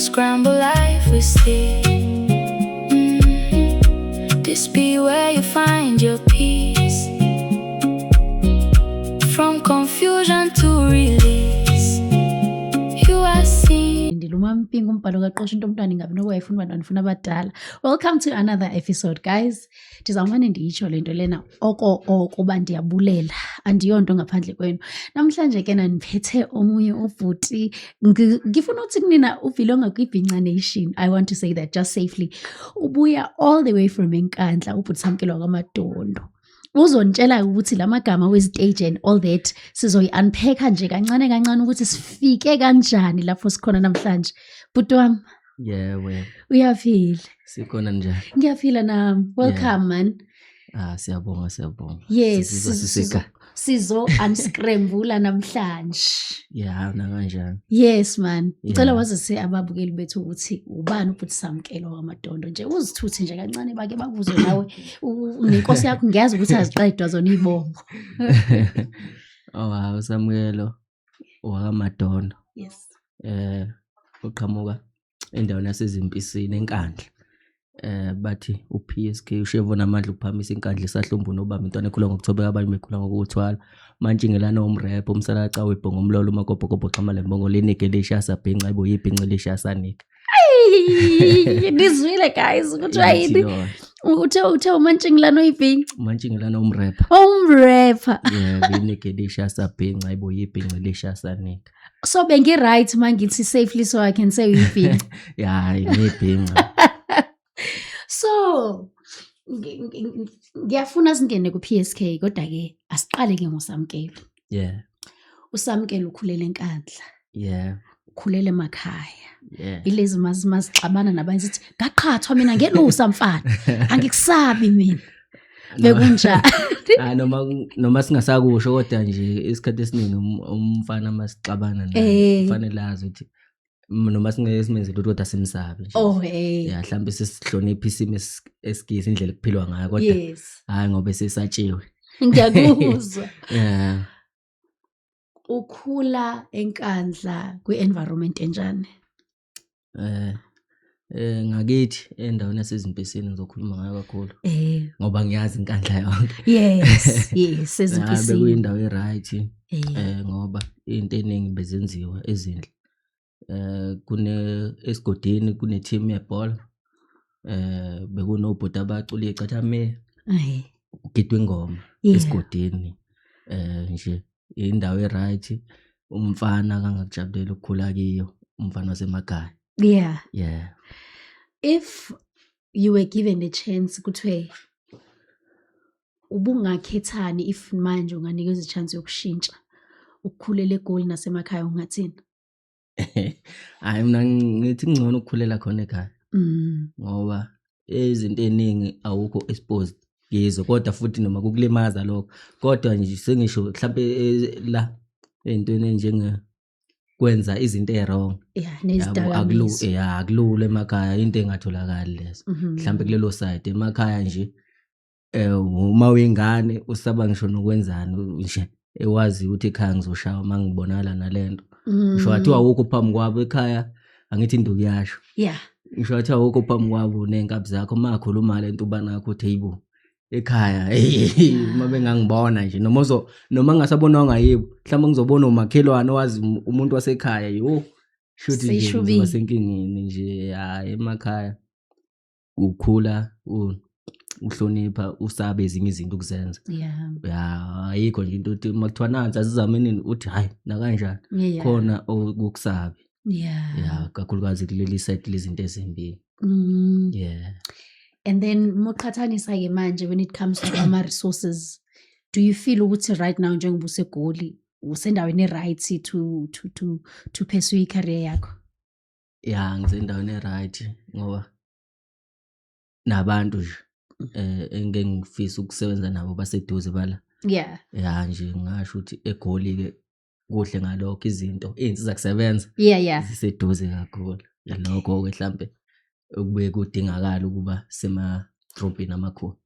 scramble life with steam. This be where you find your peace. From confusion to release, you are seen. Ndiluma mpingo umbhalo kaqosha into umntwana ingabe nokwayifuna abantwana ndifuna abadala. Welcome to another episode, guys. Ndizawumane ndiyitsho lento lena oko kuba ndiyabulela andiyonto ngaphandle kwenu. Namhlanje ke niphethe omunye ubhuti. Ngifuna ukuthi kunina uvile ongakwibhinca nation. I want to say that just safely. Ubuya all the way from eNkandla ubhuti Samkelwa kwaMadondo. Uzontshela ukuthi lamagama we-stage and all that sizoyi-unpacka nje kancane kancane ukuthi sifike kanjani lapho sikhona namhlanje. Bhuti wami, Yeah, uyaphila? sikhona njani? Ngiyaphila nami. Welcome man. Siyabonga. Yes, sizo-unscramble namhlanje. Yeah, nakanjani? Yes man. Ngicela Yeah. wazise ababukeli bethu ukuthi ubani ubhuti Samkelwa kwaMadondo nje. Uzithuthe nje kancane bake bakuzwe nawe. Nenkosi yakho ngiyazi ukuthi aziqedwa zona izibongo. Wow, Samkelo wakaMadondo. Yes. Uqhamuka endaweni yasezimpisini eNkandla. Bathi uPSK ushevo namandla ukuphamisa iNkandla esahlumbu nobamba intwana ekhula ngokuthobeka abanye bekhula ngokuthwala. Manje ngelana umrap umsalaca webhongo umlolo umakopokopho xama lembongo lenike leshasa bhenca ibo yibhenca leshasa nika. Nizwile guys ukuthi ayini. Uthe umantshingilano oyibhinca. Manje ngelana umrap. Umrapper. Yeah, lenike leshasa bhenca ibo yibhenca leshasa nika. So bengi right mangithi safely so I can say uyibhinca. Yeah, ngibhenca. So ngiyafuna singene ku PSK kodwa ke asiqale ke ngoSamkelo. Yeah. uSamkelo ukhulela eNkandla, Yeah. ukhulele emakhaya. Yeah. Ilezi masixabana nabanye sithi ngaqhathwa mina ngelusa mfana. Angikusabi mina. Bekunjani? Noma singasakusho kodwa nje isikhathi esiningi umfana masixabana naye kufanele azi ukuthi noma singesimenzile ukuthi kodwa simsabe nje. Oh Yeah, mhlawumbe sesihlonipha isimo esigisi indlela kuphilwa ngayo kodwa yes. hayi ngoba sesatshiwe. Ngiyakuzwa. Yeah. Ukhula eNkandla kwi-environment enjani? Ngakithi endaweni yasezimpisini ngizokhuluma ngayo kakhulu ngoba ngiyazi iNkandla yonke. Yes, sezimpisini. Bekuyindawo eright. Ngoba into eningi bezenziwa ezinhle. Esigodini kune team yebhola. Bekunobhuti abaculi eCathame. Ugidwa ingoma esigodini. Nje indawo eright. Umfana kangakujabulela ukukhula kiyo, umfana wasemakhaya. Yeah. If you were given a chance kuthiwe ubungakhethani if manje unganikezwa ichance yokushintsha ukukhulela eGoli nasemakhaya ungathini? Hayi mina ngithi ngcono ukukhulela khona ekhaya. Ngoba izinto eziningi awukho exposed yizo kodwa futhi noma kukulimaza lokho kodwa nje sengisho mhlawumbe la entweni njenge kwenza izinto ezwrong. Yeah, nezidakamizwa. Akulula emakhaya into engatholakali lezo. Mhlawumbe kulelo side emakhaya nje uma uyingane usaba ngisho nokwenzani nje ewazi ukuthi ekhaya ngizoshawa mangibonakala nalento. Ngisho wathi awukho phambi kwabo ekhaya angithi induku yasho. Yeah. Ngisho wathi awukho phambi kwabo nenkabi zakho makhuluma lento ubanakho table ekhaya uma bengangibona nje noma ngasabonwa yibo mhlawumbe ngizobona umakhelwane owazi umuntu wasekhaya yo shothi nje wasenkingini nje emakhaya ukukhula uhlonipha usabe ezinye izinto ukuzenza. Yeah, ayikho nje into uthi makuthiwa nansi asizamenini uthi hayi nakanjani khona ukusabe. Yeah, kakhulukazi kuleli side lezinto ezimbi. Yeah. And then moqhathanisa ke manje when it comes to ama resources, do you feel ukuthi right now njengoba useGoli usendaweni eright to pursue i-career yakho? Yeah, ngisendaweni eright ngoba nabantu nje engeke ngifisa ukusebenza nabo baseduze bala. Yeah. Yeah, nje ngasho ukuthi eGoli ke kuhle ngalokho izinto izinsiza kusebenza. Yeah. Ziseduze kakhulu. Lokho ke mhlambe ukubuye kudingakala ukuba sema-drobhini amakhulu.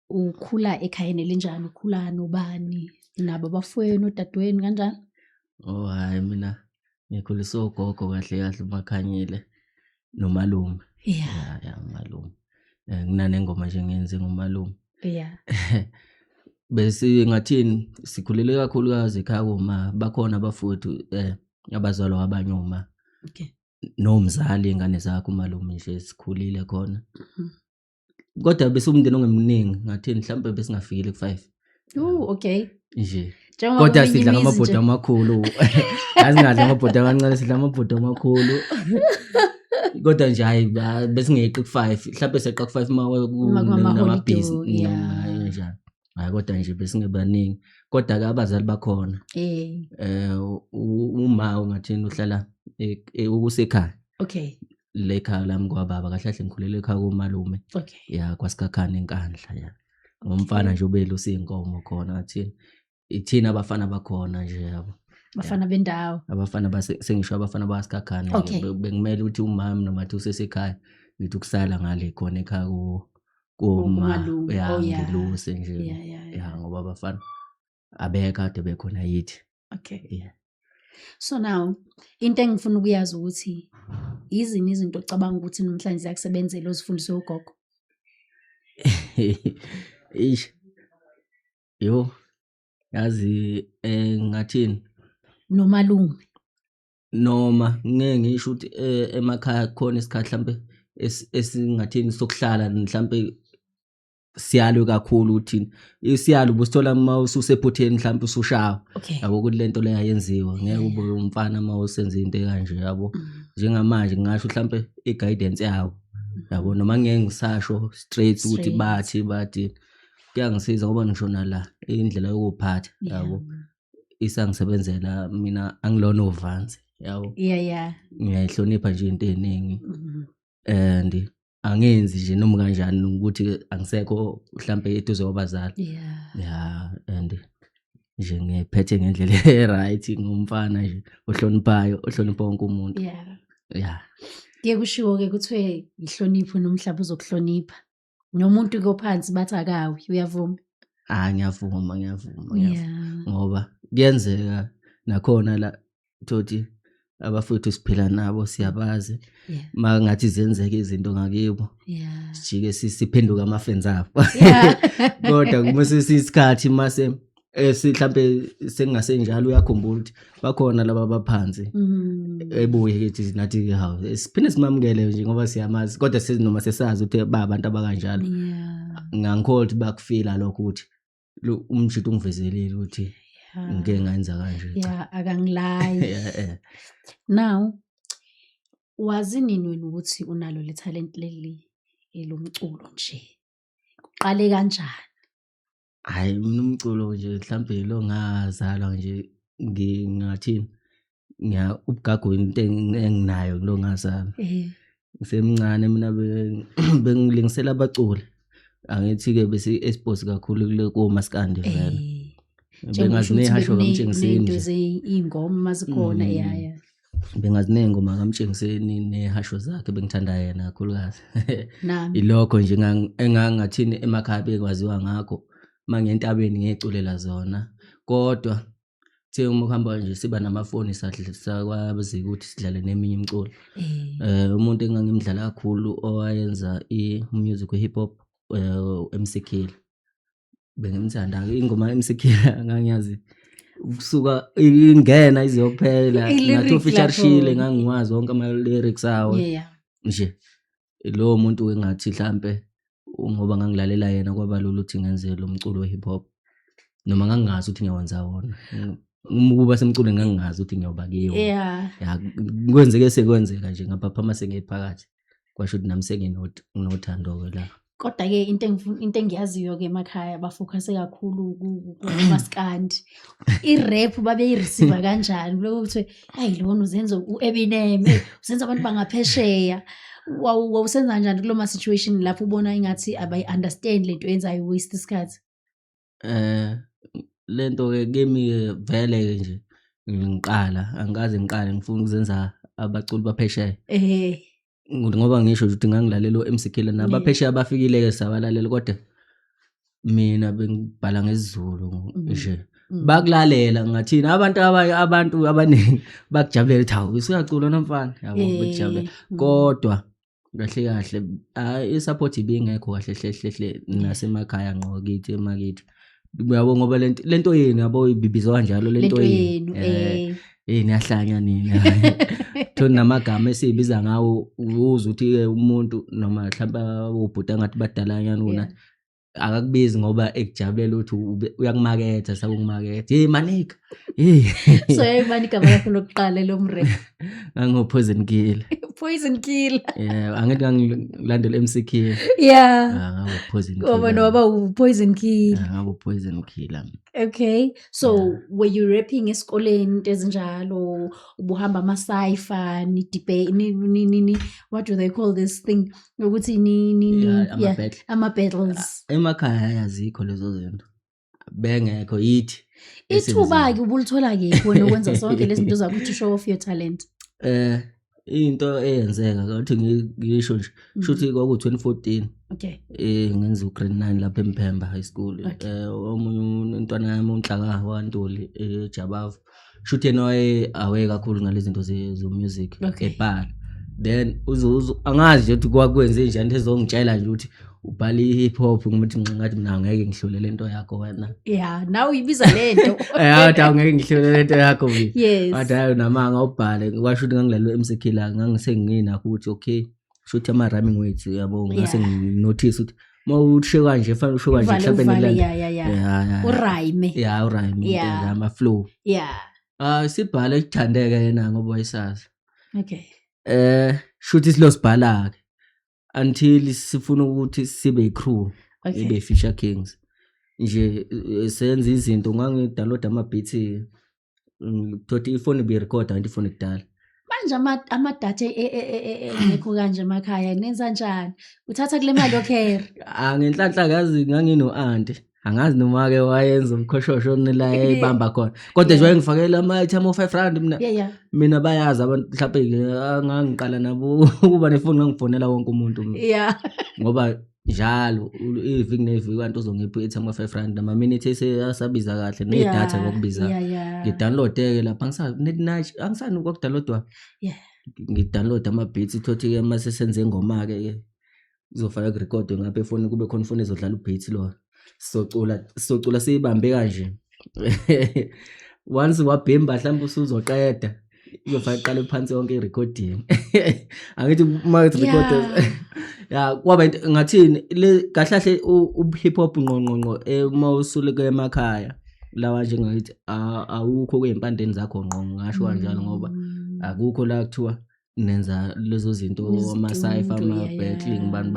Ukhula ekhayeni elinjani? Ukhula nobani? Nabo abafweni odadweni kanjani? Hayi mina ngikhuliswe ugogo kahle kahle uMakhanyile nomalume. Yeah. Ya umalume. Nginanengoma nje ngenze ngomalume. Yeah. Bese ngathini sikhulele kakhulukazi ekhaya kuma bakhona abafowethu abazalwa abanye uma. Okay. Nomzali ingane zakho umalume nje sikhulile khona. Mhm. Kodwa bese umndeni ongemningi ngathini mhlambe besingafikile ku5 Okay. nje. Njengoba Kodwa kweminye sidla imizi ngamabhodo nje. amakhulu. Asingadla amabhodo amancane sidla amabhodo amakhulu. Kodwa nje hayi besingeqi ku5 mhlambe seqa ku5 Kuma-holiday, kunamabhizi yeah. njalo. Hayi kodwa nje besingebaningi kodwa ke abazali bakhona. Uma ungathini uhlala ukusekhaya Okay. lekhaya lami kwababa kahle kahle ngikhulele ekhaya komalume. Okay. Ya kwaSikhakhane eNkandla ya. Ngomfana nje ubelusa inkomo khona ngathini ithina abafana bakhona nje yabo. Bafana bendawo. Abafana sengisho abafana baSikhakhane Okay. bengimele ukuthi umama nomathi usesekhaya ngithi ukusala ngale khona ekhaya Kumalume. ya Oh, yeah. ngiluse nje Yeah. ya ngoba abafana abekade bekhona yithi. Okay. Yeah. So now into engifuna ukuyazi ukuthi izini izinto ocabanga ukuthi namhlanje ziyakusebenzela ozifundiswe ugogo. Ish. Yo. Yazi ngathini Nomalume. noma ngeke ngisho ukuthi emakhaya khona isikhathi mhlambe esingathini sokuhlala mhlambe siyalo kakhulu uthini isiyalo busithola mawususephutheni mhlambe usushawa Okay. yabo ukuthi lento le yayenziwa ngeke ube umfana mawusenza into kanje yabo Mhm. njengamanje ngisho mhlambe iguidance yawo yabo noma ngeke ngisasho straight ukuthi Straight. bathi kuyangisiza ngoba ngishona la indlela yokuphatha yabo isangisebenzela mina angilona uvanzi yabo Yeah. ngiyayihlonipha nje into eningi Mhm. and angenzi nje noma kanjani ukuthi angisekho mhlambe eduze kwabazali Yeah. ya and nje ngiphethe ngendlela right ngumfana nje ohloniphayo ohlonipha wonke umuntu Yeah. ya Kuye kushiwo ke kuthiwe ihlonipho nomhlaba uzokuhlonipha. Nomuntu kophansi bathi akawi uyavuma. ngiyavuma Yeah. ngoba kuyenzeka nakhona la thothi abafowethu siphila nabo siyabazi Yeah. mangathi zenzeke izinto ngakibo Yeah. sijike siphenduka amafenzi abo Yeah. kodwa kumase sisikhathi mase mhlambe sengasenjalo uyakhumbula ukuthi bakhona laba baphansi ebuye kethi nathi hawu siphinde simamukele nje ngoba siyamazi kodwa noma sesazi ukuthi babantu abakanjalo Yeah. ngangikholwa bakufila lokho ukuthi umjito ungivezelile ukuthi Yeah. ngeke ngayenza kanje Yeah, akangilayi. Now wazi nini wena ukuthi unalo le talent leli elomculo nje? Kuqale kanjani? hayi mina umculo nje mhlambe lo ngazalwa nje ngingathini ubugagu into enginayo lo ngazalwa ngisemncane mina bengilingisela abaculi angithi ke bese expose kakhulu kule komaskandi vele bengazi nehasho kamtshengiseni into zeingoma zikhona yaya. bengazi nengoma kamtshengiseni nehasho zakhe bengithanda yena kakhulukazi Nami. ilokho nje engangathini emakhaya bekwaziwa ngakho mangentabeni ngeculela zona kodwa the uma uhamba nje siba namafoni sakwazi ukuthi sidlale neminye imculo umuntu engangimdlala kakhulu owayenza i-music we hip hop MC Killa bengimthanda ingoma MC Killa ngangiyazi ukusuka ingena iziyophela nathi official shile ngangiwazi wonke ama lyrics awo nje lo muntu engathi mhlambe ngoba ngangilalela yena kwabalula ukuthi ngenze lo mculo we hip hop noma ngangingazi ukuthi ngiyawenza wona ukuba semculo ngangingazi ukuthi ngiyoba kiyo ya kwenzeke sekwenzeka nje ngapha mase ngephakathi kwasho ukuthi nami senginothando la kodwa ke into engiyaziyo ke emakhaya bafocus kakhulu kumaskandi i-rap babeyireceive kanjani lokuthi hayi lona uzenza uEminem usenza abantu bangaphesheya wawusenza kanjani kuloma situation lapho ubona ingathi abayi understand lento yenzayo waste isikhathi lento ke kimi vele nje ngiqala angazi ngiqale ngifuna ukuzenza abaculi baphesheya ngoba ngisho ukuthi ngangilalela uMC Killa nabaphesheya abafikile ke sabalalela kodwa mina bengibhala ngesizulu nje bakulalela ngathini abantu abaningi bakujabulela ukuthi hawu usuyacula nomfana yabo bekujabulela kodwa kahle isupport ibingekho kahle hle nasemakhaya ngqo kithi emakithi uyabo ngoba lento yini yabo ibibizwa kanjalo lento yini niyahlanya nina thona namagama esibiza ngawo uza uthi umuntu noma mhlawumbe ubhuta ngathi badalanyana una akakubizi ngoba ekujabulela ukuthi uyakumaketha sakumaketha manika so yayibani igama lakho lokuqala lomrap Poison Killer Poison Killer angithi ngilandela MC Killer Poison Killer ngoba Poison Killer Poison Killer okay so were you rapping esikoleni ezinjalo ubuhamba ama-cypher ni debate ni what do they call this thing ukuthi ama battles emakhaya yazikho lezo zinto bengekho yithi ithuba ke ubulithola ke wena ukwenza sonke lezi zinto zakho to show off your talent into eyenzeka ngathi ngisho nje shuthi kwaku 2014 okay ngenza ugrade 9 lapha eMphemba High School omunye intwana yami uNhlaka waNtuli eJabavu shuthi yena awe kakhulu ngalezi zinto ze music ebar then angazi nje ukuthi kwakwenze njani ezongitshela nje ukuthi ubhala hip hop ngokuthi ngathi mina ngeke ngihlule lento yakho wena now uyibiza lento wathi angeke ngihlule lento yakho yes wathi hayi namanga ubhale kwasho ukuthi ngangilalwe MC Killer ngangisengingina ukuthi okay shuthi ama rhyming words yabo ngase nginotice ukuthi mawusho kanje fanele usho kanje mhlawumbe urhyme urhyme ama flow sibhala ithandeke yena ngoba wayesazi okay shuthi silosibhala ke until sifuna ukuthi sibe icrew ibe Fisher Kings nje senza izinto ngangidownload ama beats thothi ifone be record anti ifone kudala manje ama-data engekho kanje emakhaya nenza kanjani uthatha kule mali okhere ngenhlanhla kazi ngangino auntie angazi noma ke wayenza umkhoshosho la ebamba khona kodwa nje wayengifakela ama-item o500 mina bayazi abantu mhlawumbe ngangiqala nabo ukuba nefoni ngangifonela wonke umuntu ngoba njalo iviki neviki kanti uzongipha i-item o500 ama minutes esabiza kahle nedatha ngokubiza ngidownload lapha angisani ukudownloadwa ngidownload ama beats thothi ke mase senze ingoma ke uzofaka ku-record ngapha efoni kube khona ifoni ezodlala ubeat lo socula siyibambe kanje once wabhemba mhlawumbe usuzoqeda uzofaka iqala phansi yonke i-recording angithi market record kwaba ngathini kahlahle hip hop ngqongqonqo mawusuleke emakhaya lawa nje ngathi awukho kwempandeni zakho ngqo ngasho kanjalo ngoba akukho la kuthiwa nenza lezo zinto ama-cypher ama-battling bani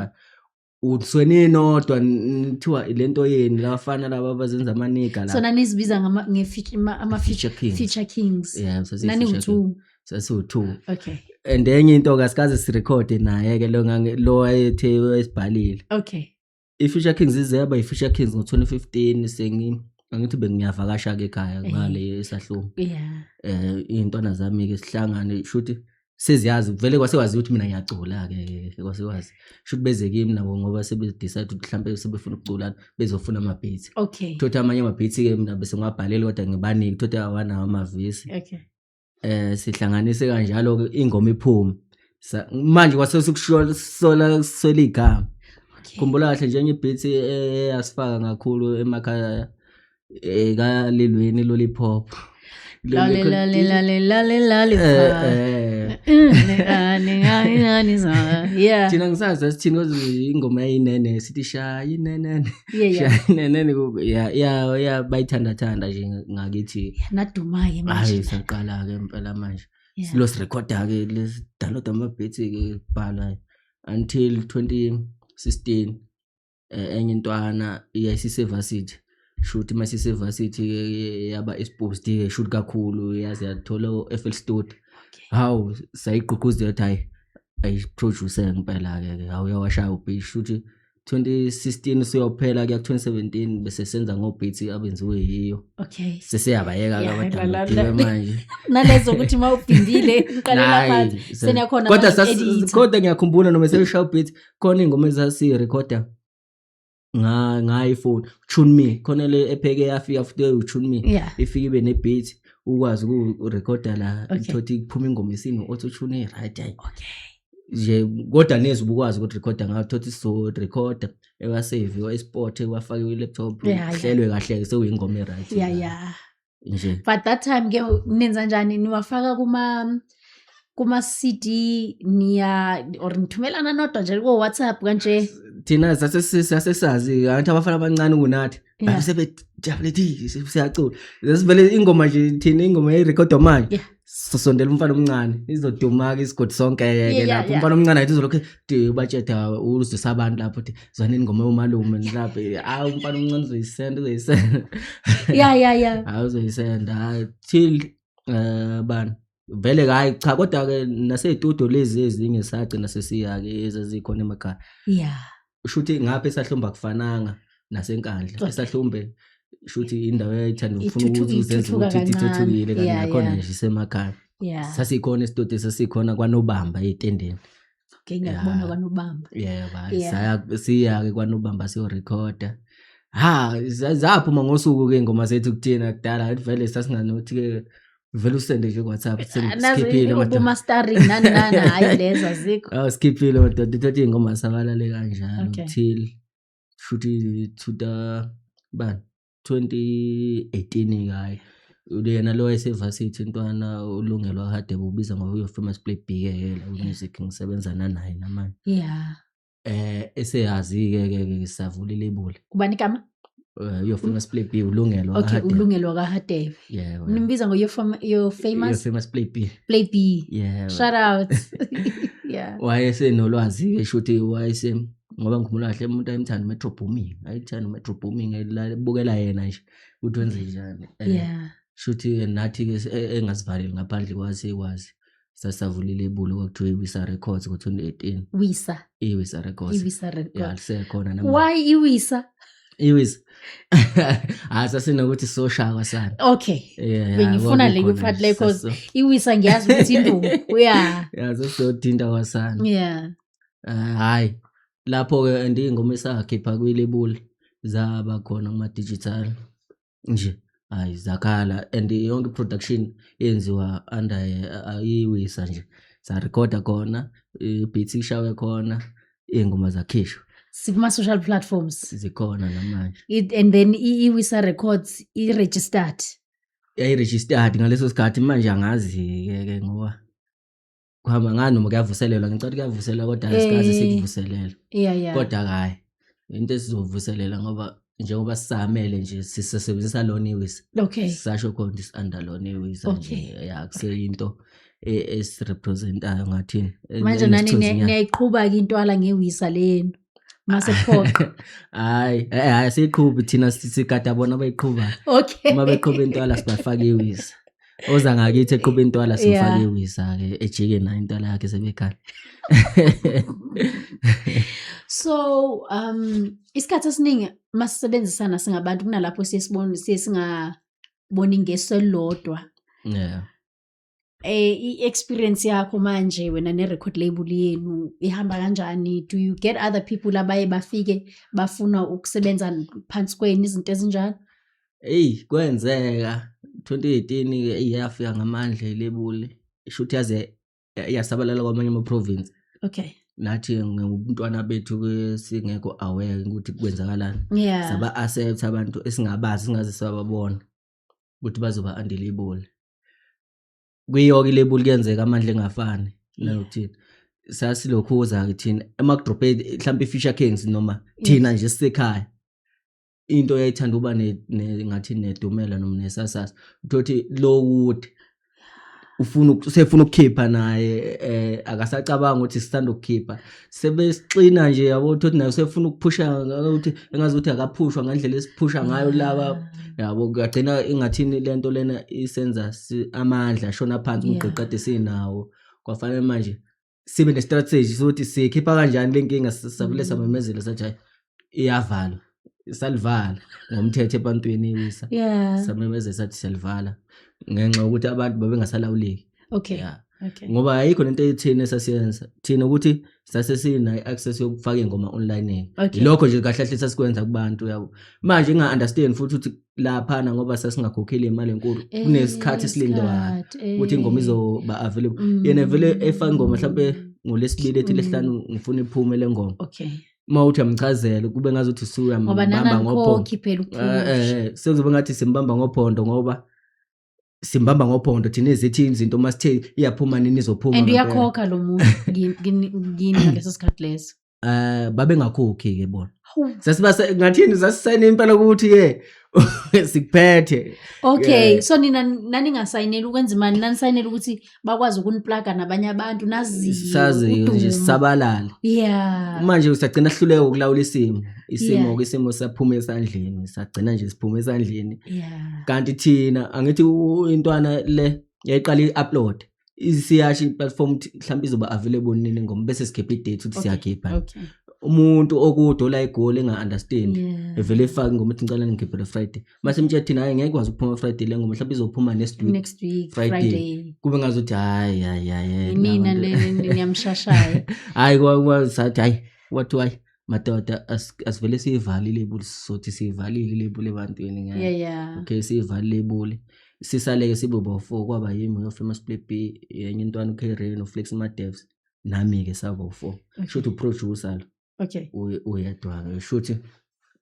uthweni nodwa kuthiwa lento yeni labafana laba abazenza amanika la sona nizibiza ama-feature kings nani u2 sasi-2 okay and enye into kasikaze sirekhode naye ke lo ayethe esibhalile okay i-Feature Kings izeba i-Feature Kings ngo-2015 angithi bengiyavakasha ke ekhaya ngale esahlungu intwana zami ke sihlangane shuthi seziyazi vele kwasewazi ukuthi mina ngiyacula ke kwasewazi shuthi beze kimi nabo ngoba sebedecide ukuthi mhlambe sebefuna ukucula bezofuna ama beats okay thothi amanye ama beats ke mina bese ngwabhalela kodwa ngibaniki thothi awanawo amavisi okay sihlanganise kanjalo ke ingoma iphuma manje kwasesikushola igama khumbula kahle njenye beats asifaka ngakhulu emakhaya ekalilweni lollipop thina ngisazi sithini kodwa ingoma yayinene sithi shaya inene bayithanda nje ngakithi nadumaye manje hayi saqala ke impela manje silos recorder ke download ama beats ke bhala until 2016 enye intwana iyayisisevarsity shoot masisevarsity yaba exposed ke shoot kakhulu yazi yathola FL Studio how sayiqhuquza ethi hayi ayiproducer ngempela ke hawu yawashaya ubeat shoot 2016 siyophela ke 2017 bese senza ngobeats abenziwe yiyo okay seseyabayeka ke abadala manje nalezo ukuthi mawubhindile uqalela phansi seniyakhona kodwa ngiyakhumbula noma seshow beat khona ingoma ezasi recorder iPhone tune me khona le epheke yafika futhi tune me Yeah. ifike ibe ne beat ukwazi ukurecorda la Okay. thothi kuphuma ingoma isini auto tune right hayi Okay. nje kodwa nezi ubukwazi ukuthi recorda ngayo thothi so recorder ewasave export ewafaka kwi laptop Yeah, hlelwe kahle sekuyingoma right Yeah. nje But that time ke nenza njani niwafaka kuma CD niya or nithumelana nodwa nje ko WhatsApp kanje? thina sasesazi abantu abafana abancane kunathi Yeah. basebejabuleti siyacula sesivele ingoma nje thina ingoma yerecord manje Yeah. sosondela umfana omncane izoduma-ke isigodi sonke Yeah, lapho yeah. umfana omncane athi uzolokhu ubatsheda uzwisa abantu lapho uthi zwanini ingoma yomalume lapho hayi umfana omncane uzoyisenda Yeah. hayi uzoyisenda hayi till bani vele hayi cha kodwa-ke nasey'tudio lezi ezinye sagcina sesiya-ke ezazikhona emakhaya Yeah. shuthi ngapha esahlumba kufananga nasenkandla Okay. esahlumbe shuthi indawo eyayithanda ukufuna Ithuthuka- ukuthi uzenze ithuthuka ukuthi kancane. ithuthukile kanti Yeah, nakhona yeah. nje isemakhaya Yeah. sasikhona isitudio sasikhona kwanobamba ey'tendeni Okay, ngiyakubona Yeah. kwanobamba. yebo Yeah. siya-ke kwanobamba siyorekhoda zaphuma ngosuku-ke iy'ngoma zethu kuthina kudala athi vele sasinganokuthi-ke vele usende nje ku-WhatsApp sikhiphile Ubumastering nani hayi lezo azikho. sikhiphile madoda ithathi iy'ngoma sabalale kanjalo Okay. till shuthi 2018 kayi yena lo wayesevasithi intwana ulungelo kade bubiza ngoba uyo-famous play big music ngisebenza naye namanje Yeah. eseyazi-ke savula ilebuli Kubani igama? uyo-famous play b ulungelo Okay, Hadebe. ulungelo kaHadebe. Yeah, Nimbiza ngo your famous famous play b Play B. yeah Shout out. Yeah. wayesenolwazi-ke shuthi ngoba ngikhumbula kahle umuntu ayimthanda Metro Booming ayithanda Metro Booming elibukela yena nje ukuthi wenze njani Yeah. shuthi nathi-ke engazivaleli ngaphandle kwasikwazi sasavula ilebuli kwakuthiwa iWisa Records ngo-2018 Wisa. iWisa Records Iwisa ya record. lisekhona Why Iwisa? iWisa hayi sasinokuthi soshaka sana Okay. Yeah, Bengifuna le kwakukhona part nje, le cause Iwisa ngiyazi ukuthi indungu. Yeah. ya sasiyothinta kwasana Yeah. hayi lapho-ke andiy'ngoma esakhipha kwilebuli zaba khona kuma-digital nje hayi zakhala and yonke i-production yenziwa under iWisa nje sarekhoda khona i-beats ishawe khona iy'ngoma zakhishwa Sikuma social platforms. zikhona namanje And then Iwisa Records i-registered. yayi-registered ngaleso sikhathi manje angazi-ke ngoba kuhamba ngani noma kuyavuselelwa ngicela kuyavuselelwa kodwa asikaze sikuvuselela Yeah. kodwa hayi into esizovuselela ngoba njengoba sisamele nje sisebenzisa lona iWisa Okay. sisasho khona ukuthi si-under lona iWisa nje Okay. ya kuseyinto esirepresentayo ngathini Manje nani niyayiqhuba-ke intwala ngeWisa lenu. Masephoqa. hayi siyiqhubi thina sigada bona abayiqhubayo Okay. uma beqhuba intwala sibafaka iWisa oza ngakithi eqhuba intwala simfaka Yeah. iWisa-ke ejike nayo intwala yakhe sebekhaya So isikhathi esiningi masisebenzisana singabantu kunalapho siye singaboni ngeselodwa. yeah I-experience yakho manje wena ne-record label yenu ihamba kanjani? Do you get other people abaye bafike bafuna ukusebenza phansi kwenu izinto ezinjalo? kwenzeka 2018 yafika ngamandla ilebuli ishuthi yaze yasabalala kwamanye ama-province Okay. nathi ngumntwana bethu singekho aware ukuthi kwenzakalani Yeah. saba-accept abantu esingabazi singaze sababona ukuthi bazoba undilebuli kuyiyo-ke ilebuli kuyenzeka amandla engafani nanokuthina sasilokhuza-ke thina emakudrobhe mhlawumbe i-Fisher Kings noma thina nje sisekhaya into yayithanda uba ngathi nedumela noma nesasasa uthothi lo kude usefuna ukukhipha naye akasacabanga ukuthi sithanda ukukhipha sebesixina nje yabo uthi naye usefuna ukuphusha ukuthi engazi ukuthi akaphushwa ngendlela esiphusha ngayo laba yabo kugcina ingathini lento lena isenza amandla shona phansi umgqiqade sinawo kwafanele manje sibe ne-strategy sokuthi sikhipha kanjani le nkinga sisabule samemezelo sathi hayi iyavalwa salivala ngomthetho ebantwini iWisa Yeah. samemezelo sathi siyalivala ngenxa ukuthi abantu babengasalawuleki Okay. yeah Okay. ngoba ayikho lento ethini esasiyenza thina ukuthi sasesina i-access yokufaka ingoma online Okay. ilokho nje kahle kahle sasikwenza kubantu yabo manje understand futhi ukuthi laphana ngoba sasingakhokheli imali enkulu kunesikhathi esilindwayo ukuthi ingoma izoba available yena vele efaka ingoma mhlawumbe ngolesibili ethi lesihlanu ngifuna iphume lengoma Okay. mawuthi amchazela kube ngazuthi suya Ngoba mbamba ngophondo nangakhokhi phela ukuphusha. sekuzobe ngathi simbamba ngophondo ngoba simbamba ngophondo thina ezithi izinto masithe iyaphuma nini izophuma And ngempela. uyakhokha lo muntu ngini ngaleso sikhathi leso. Babengakhokhi ke bona ngathini sasisayine impela ukuthi ke sikuphethe Okay, Yeah. so nina naningasayineli ukwenza imali nanisayineli ukuthi bakwazi ukuniplaga nabanye abantu naziyo. saziyo nje udumo. sisabalala Yeah. manje usagcina sihluleka ukulawula isimo Yeah. isimo saphuma esandleni sagcina nje siphuma esandleni Yeah. kanti thina angithi intwana le yayiqala i-upload isiyashi i-platform mhlawumbe izoba available nini ngoma bese sikhipha i-date ukuthi Okay. siyakhipha Okay. umuntu okudola igoli enga-understand Yeah. evele efake ngoma ethi ngicela ngikhiphele Friday mase mtshela thina hayi ngeke kwazi ukuphuma Friday le ngoma mhlawumbe izophuma next week Next week Friday. Friday. kube ngazuthi hayi Nina niyamshashaya. hayi kwasathi hayi wathi hayi madoda asivele siyivalile ibuli sothi siyivalile ilebuli ebantwini ngayo Yeah. okay siyivalile ibuli sisaleke sibe bo4 kwaba yimi no famous play B yenye intwana uKaren no Flex Madevs nami ke saba u4 shothi uproducer lo Okay. uyedwa shothi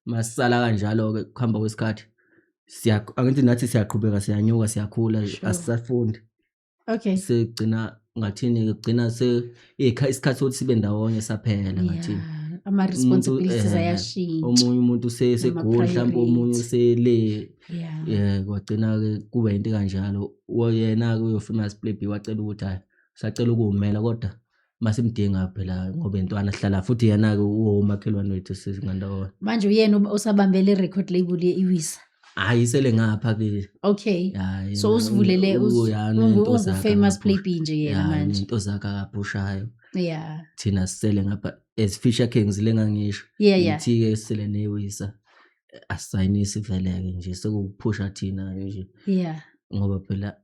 masala kanjalo ke kuhamba kwesikhathi angithi nathi siyaqhubeka siyanyuka siyakhula Sure. asisafundi Okay. sigcina ngathini kugcina isikhathi sokuthi sibe ndawonye saphela ngathini Yeah. Ama responsibilities ayashintsha. omunye umuntu segula mhlawumbe omunye sele Yeah. kwagcina ke kube into kanjalo yena ke uyo famous play B wacela ukuthi hayi sacela ukumela kodwa masimdinga phela ngoba intwana sihlala futhi yena ke umakhelwane wethu sisingandawona Manje uyena osabambele record label yeIwisa. hayi sele ngapha ke Okay. hayi So usivulele into famous play B nje yena manje. into zakhe akapushayo Yeah. thina sisele ngapha as Fisher Kings lengangisho Yeah. ithi ke sele neWisa asayinisi veleke nje sekuphusha thina nje Yeah. ngoba phela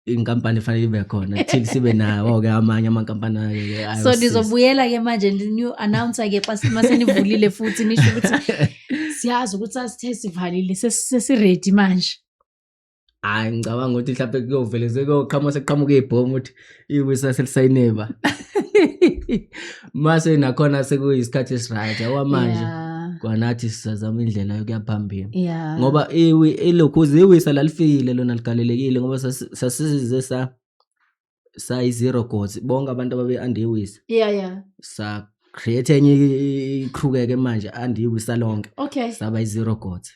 inkampani fanele ibe khona till sibe nawo ke amanye amankampani ake So nizobuyela ke manje new announcer ke masenivulile futhi nisho ukuthi siyazi ukuthi asithe sivalile sesi-ready manje. hayi ngicabanga ukuthi mhlawumbe kuyovele seqhamuka ibhomu ukuthi iWisa selisayineba mase nakhona sekuyisikhathi esiright awamanje Yeah. kwanathi sizazama indlela yokuyaphambili Yeah. ngoba ilokhuze iWisa lalifikile lona ligalelekile ngoba sasize sayi-zero goals bonke abantu ababe andiwisa Yeah. sa create enye iqhubeke manje andiwisa lonke Okay. saba yi-zero goals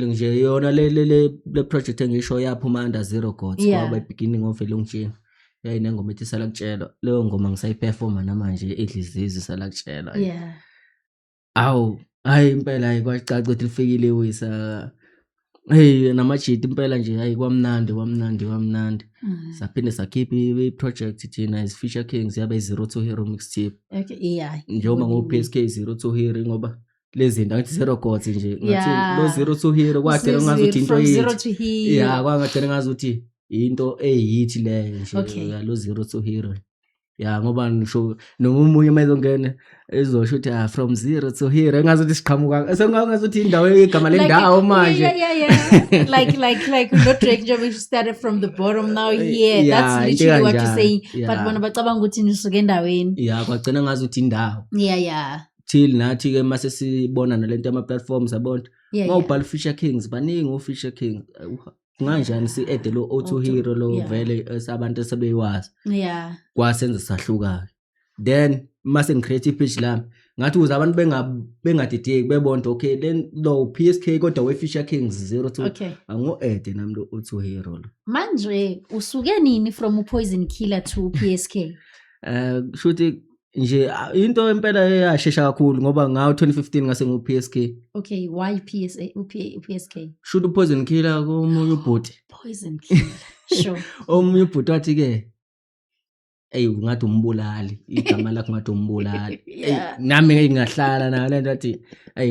nje yona le project engisho yaphuma under zero goals Yeah. kwaba beginning of elongitshini yayinengoma ethi salakutshela leyo ngoma ngisayiperforma namanje edlizizi salakutshela Yeah. awu hayi impela hayi kwacaca ukuthi lifikile iWisa hey namajiti impela nje hayi kwamnandi saphinde sakhipha i-project thina as Fisher Kings yaba i-02 Hero mixtape Okay. Yeah. njengoba ngo-PSK 02 Hero ngoba lezi zinto ngathi zero goals nje Yeah. ngathi lo 02 Hero kwadela ngazuthi into From zero yithi to hero. yeah kwangadela ngazuthi into eyithi le Okay. nje lo 02 Hero ya ngoba ngisho nomunye mayizongena ezosho ukuthi from zero to hero engazuthi siqhamuka sengazuthi indawo igama lendawo manje Yeah. like no Drake nje we started from the bottom now here. Yeah, That's literally what you're saying. yeah. But bona bacabanga ukuthi nisuke endaweni. ya kwagcina ngazuthi indawo Yeah. till nathi ke mase sibona nalento ama platforms abona Yeah. mawubhala Fisher Kings baningi uFisher King kunganjani si-add lo O2 Hero lo Yeah. vele abantu sebeyiwazi Yeah. kwasenza sahluka then mase ngicreate i-page lami ngathi ukuze abantu bengadideki bebona okay then lo PSK kodwa we-Fisher Kings 02 Okay. angu-add nami lo O2 Hero lo Manje usuke nini from Poison Killer to PSK? shuthi nje into empela eyashesha kakhulu ngoba ngawo 2015 ngase ngu-PSK Okay, why PSK? shuthi uPoison Killer komunye ubhuti Poison Killer. Sure. omunye ubhuti wathi ke ngathi umbulali igama lakhe ngathi umbulali Yeah. nami ngingahlala nayo lento athi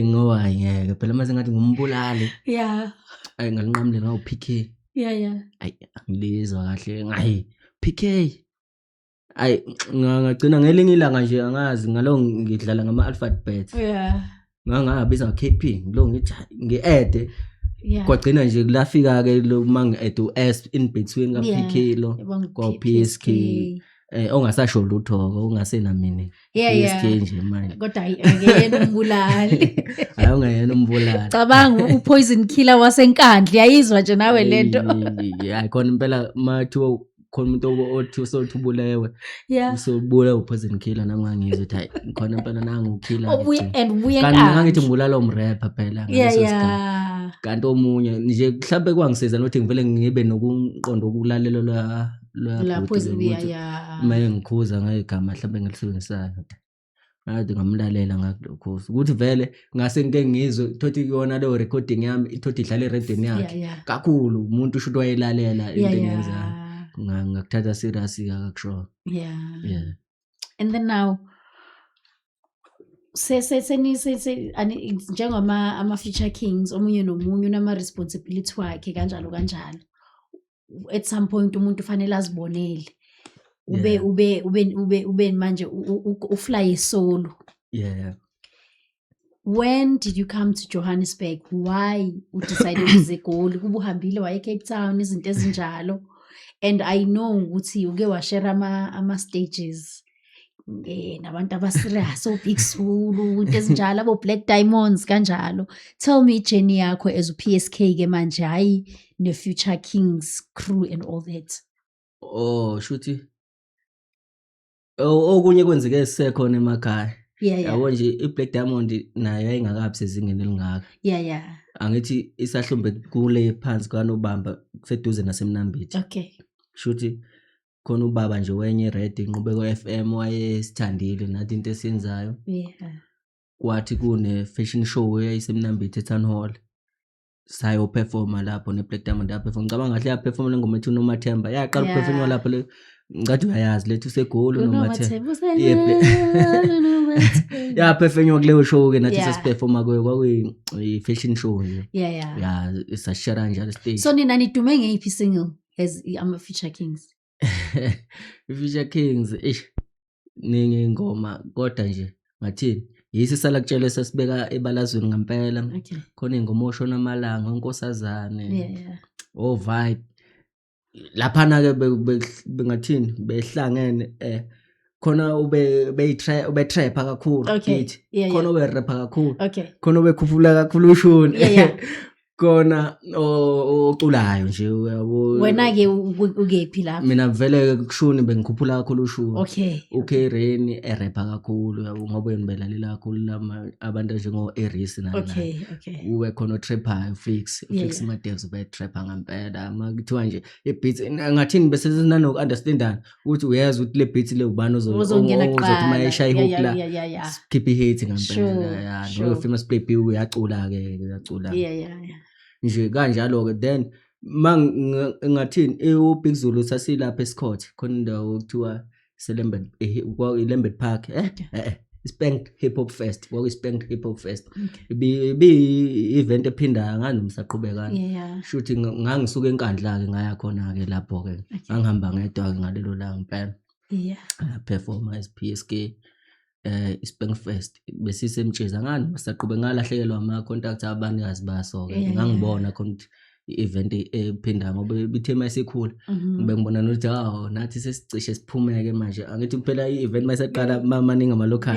ngoba ngeke phela mase ngathi ngumbulali Yeah. ngalinqamule ngawo PK Yeah. ayi angilizwa kahle ngayi PK ayi ngagcina ngelinye ilanga nje angazi ngalo ngidlala ngama alphabet Yeah. ngangabiza KP ngilo ngithi ngi-add Yeah. kwagcina nje kulafika ke lo mangi-add u-S in between ka PK lo ko PSK ongasasho lutho ongasena meaning PSK nje manje Kodwa akuyena umbulali. ayongayena umbulali Cabanga upoison killer wasenkandla yayizwa nje nawe lento. hayi khona impela mathiwa khona umuntu othi usothubulewe Yeah. usobula upoison killer nangangizwe ukuthi hayi khona impela nangu killer And buye kanti enkandla. ngangithi ngibulala umrapper phela ngaleso sikhathi Yeah. kanti omunye nje mhlawumbe kwangisiza nokuthi ngivele ngibe nokuqonda ukulalela La poison yeah. maye ngikhuza ngegama mhlawumbe ngilisebenzisayo ngathi ngamlalela ngakulokho ukuthi vele ngase ngike ngizwe thothi yona leyo recording yami thothi idlala eradweni yakhe Yeah. kakhulu umuntu usho wayilalela into engenzayo Yeah. ngakuthatha serious kakusho Yeah. yeah And then now njengoma ama-feature kings omunye nomunye unama-responsibility wakhe kanjalo at some point umuntu ufanele azibonele ube manje ufly solo. yeah When did you come to Johannesburg? Why you decided uze eGoli? Kuba uhambile waye Cape Town izinto ezinjalo. And I know ukuthi uke washare ama stages nabantu abaserious Big Zulu into ezinjalo abo Black Diamonds kanjalo. Tell me journey yakho as a PSK ke manje hayi ne Future Kings crew and all that. shuthi okunye kwenzeke sisekhona emakhaya Yeah. yabo nje iBlack Diamond nayo ayingakabi sezingeni elingaka Yeah. angithi isahlombe kule phansi kaNobamba kuseduze naseMnambithi Okay. shuthi khona ubaba nje wenye red inqubeko FM wayesithandile nathi into esiyenzayo Yeah. kwathi kune fashion show eyayisemnambithi eTown Hall sayo performa lapho neBlack Diamond yaperform ngicabanga kahle yaperforma lengoma ethi uNomathemba yaqala ukuperforma lapho le ngathi uyayazi lethu segoli uNomathemba yaperforma kuleyo show ke nathi sesiperforma kwakuyi fashion show nje Yeah. isashara njalo stage So nina nidume ngeyiphi single as ama-Future Kings? Future Kings ningi ingoma kodwa nje ngathini yisi sala kutshela sasibeka ebalazweni ngempela Okay. khona ingoma oshona amalanga unkosazane Yeah. vibe lapha na ke bengathini behlangene khona ube trapper kakhulu Okay. Yeah. khona ube rapper kakhulu Okay. khona ube khufula kakhulu ushuni Yeah. khona oculayo nje uyabo Wena ke ukephi lapha? mina vele kushuni bengikhuphula kakhulu ushuni Okay. Rain erapper kakhulu yabo ngoba yembelalela kakhulu lama abantu njengo Eris nala Okay. ube khona trapper Flix Madews ube trapper ngempela makuthiwa nje ibeats ngathini bese sinano understandana ukuthi uyazi ukuthi le beat le ubani Uzongena uzothi kuqala. mayeshaye hook la Yeah. keep it hit ngempela Sure. no famous play B uyacula ke uyacula Yeah. nje kanjalo ke then ngathini uBig Zulu sasilapha eScott khona indawo kuthiwa Selembed Lembed Park Spanked Hip Hop Fest Spanked Hip Hop Fest bi event ephinda nganomsaqhubekana Yeah. shuthi ngangisuka enkandla ke ngaya khona ke lapho ke ngihamba ngedwa ngalelo la ngempela perform as PSK Spanked Fest besisemtsheza nganomsaqhubeka ngalahlekelwa ama contact abanikazi baso ke ngangibona khona i-event ephinda ngoba bithe mayisekhula ngibengibona nokuthi nathi sesicishe siphumeke manje angithi kuphela i-event mayiseqala maningi ama-local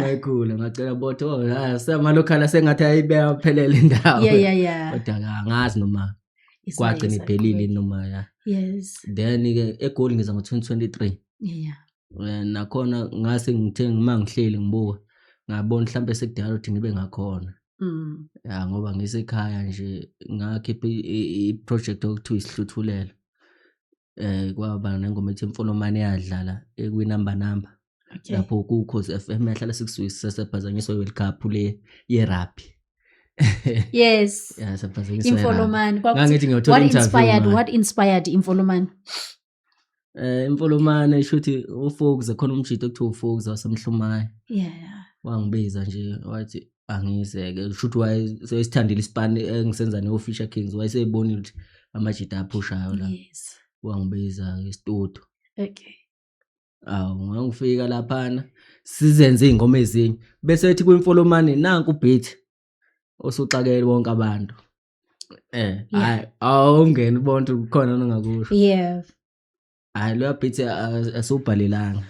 mayikhula ngacela botho sama-local asengathi ayibeka phelele indawo kodwa angazi noma kwagcina iphelile noma then-ke eGoli ngiza ngo-2023 nakhona ngase ngithe mangihleli ngibuka ngabona mhlawumbe sekudala ukuthi ngibe ngakhona ngoba ngisekhaya nje ngakhipha i-project okuthiwa isihluthulelo kwaba nengoma ethi Imfolomane yadlala ekwi-number lapho ku-Cause FM yahlala sikuswisa saphazanyiswa World Cup le ye-rugby saphazanyiswa Imfolomane ngangithi ngiyothola interview what inspired Imfolomane? Imfolomane shuthi uFokuza khona umjito okuthiwa uFokuza wasemhlumayo wangibiza nje wathi angizeke shuthi wayesithandile isipani engisenza neOfficial Kings wayesebonile ukuthi amajita aphushayo la Yes. wangibiza istudio. Okay. Ngangifika laphana sizenze izingoma ezinye bese ethi kwimfolomani nanku beat osuxakela wonke abantu. Hayi awungeni bonke kukhona ongakusho. Yeah. Hayi lo beat asubhalelanga.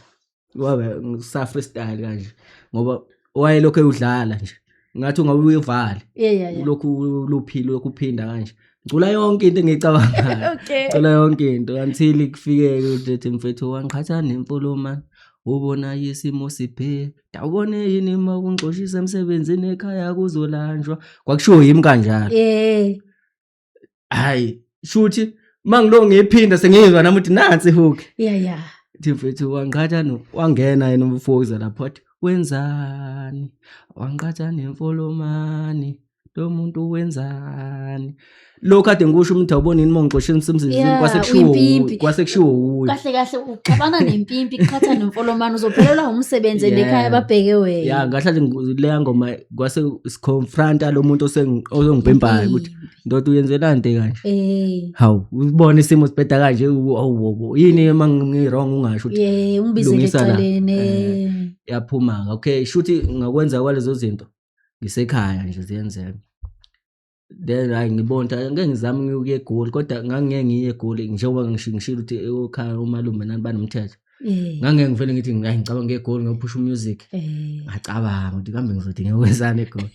Wabe sa freestyle kanje ngoba wayelokho udlala nje. Ngathi ungabe uyivale. Yeah. Lokhu luphilo lokuphinda kanje. Ngicula yonke into engicabangayo. Okay. Ngicula yonke into until kufike ukuthi mfethu wangqhatha nemfolomani. Ubona isimo siphe dawubone yini mawungixoshisa emsebenzini ekhaya kuzolanjwa kwakushiwo yimi kanjalo. Hayi shuthi mangilo ngiphinda sengizwa nami uthi nansi hook. Yeah. Thi mfethu wangqhatha wangena yena umfoza lapho athi wenzani wangqhatha nemfolomani lo muntu wenzani lo kade ngisho umuntu awubona yini mongixoshisa emsebenzini kwasekushiwo kahle uxabana nempimpi qhatha nemfolomani uzophelelwa umsebenzi ekhaya babheke wena. Yeah ngahlanje leya ngoma kwase siconfronta lo muntu ozongibhembayo ukuthi ndoda uyenzelani kanje. Hawu ubone isimo sibheda kanje yini mangirong ungasho ukuthi ungibizele ecaleni. Yaphuma okay shuthi ngakwenza kwalezo zinto ngisekhaya nje ziyenzeka. Then hayi ngibona ngeke ngizame ukuye eGoli kodwa ngangeke ngiye eGoli njengoba ngishilo ukuthi ekhaya umalume nani banomthetho. Ngangeke ngivele ngithi ngicabanga ngeGoli ngophusha music. Ngacabanga ukuthi kambe ngizothi ngiyokwenzana eGoli.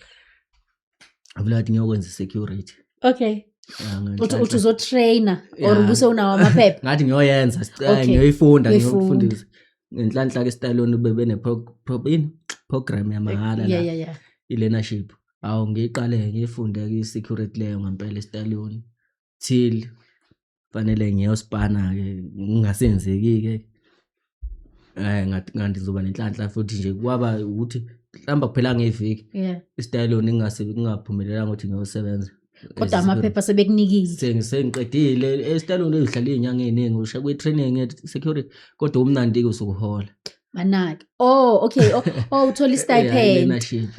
Avula ukuthi ngiyokwenza security. Okay. Uthi uzotrainer or ubuse unawo amaphepha. Ngathi ngiyoyenza ngiyoyifunda ngiyofundisa. Ngenhlanhla ke stylone bebene program yamahala la. Yeah. I-learnership. Ngiqale ngifunde ke security leyo ngempela estaliyoni till fanele ngiyosipana ke ngingasenzeki ke ngathi ngizoba nenhlanhla futhi nje kwaba ukuthi mhlamba kuphela ngeviki estaliyoni ngingaphumelelanga ukuthi ngiyosebenza kodwa amaphepha sebekunikile sengiqedile estaliyoni ezihlala izinyanga eziningi usha kwe training ye security kodwa umnandi ke usukuhola manaki. Okay. Uthola istipend. Learnership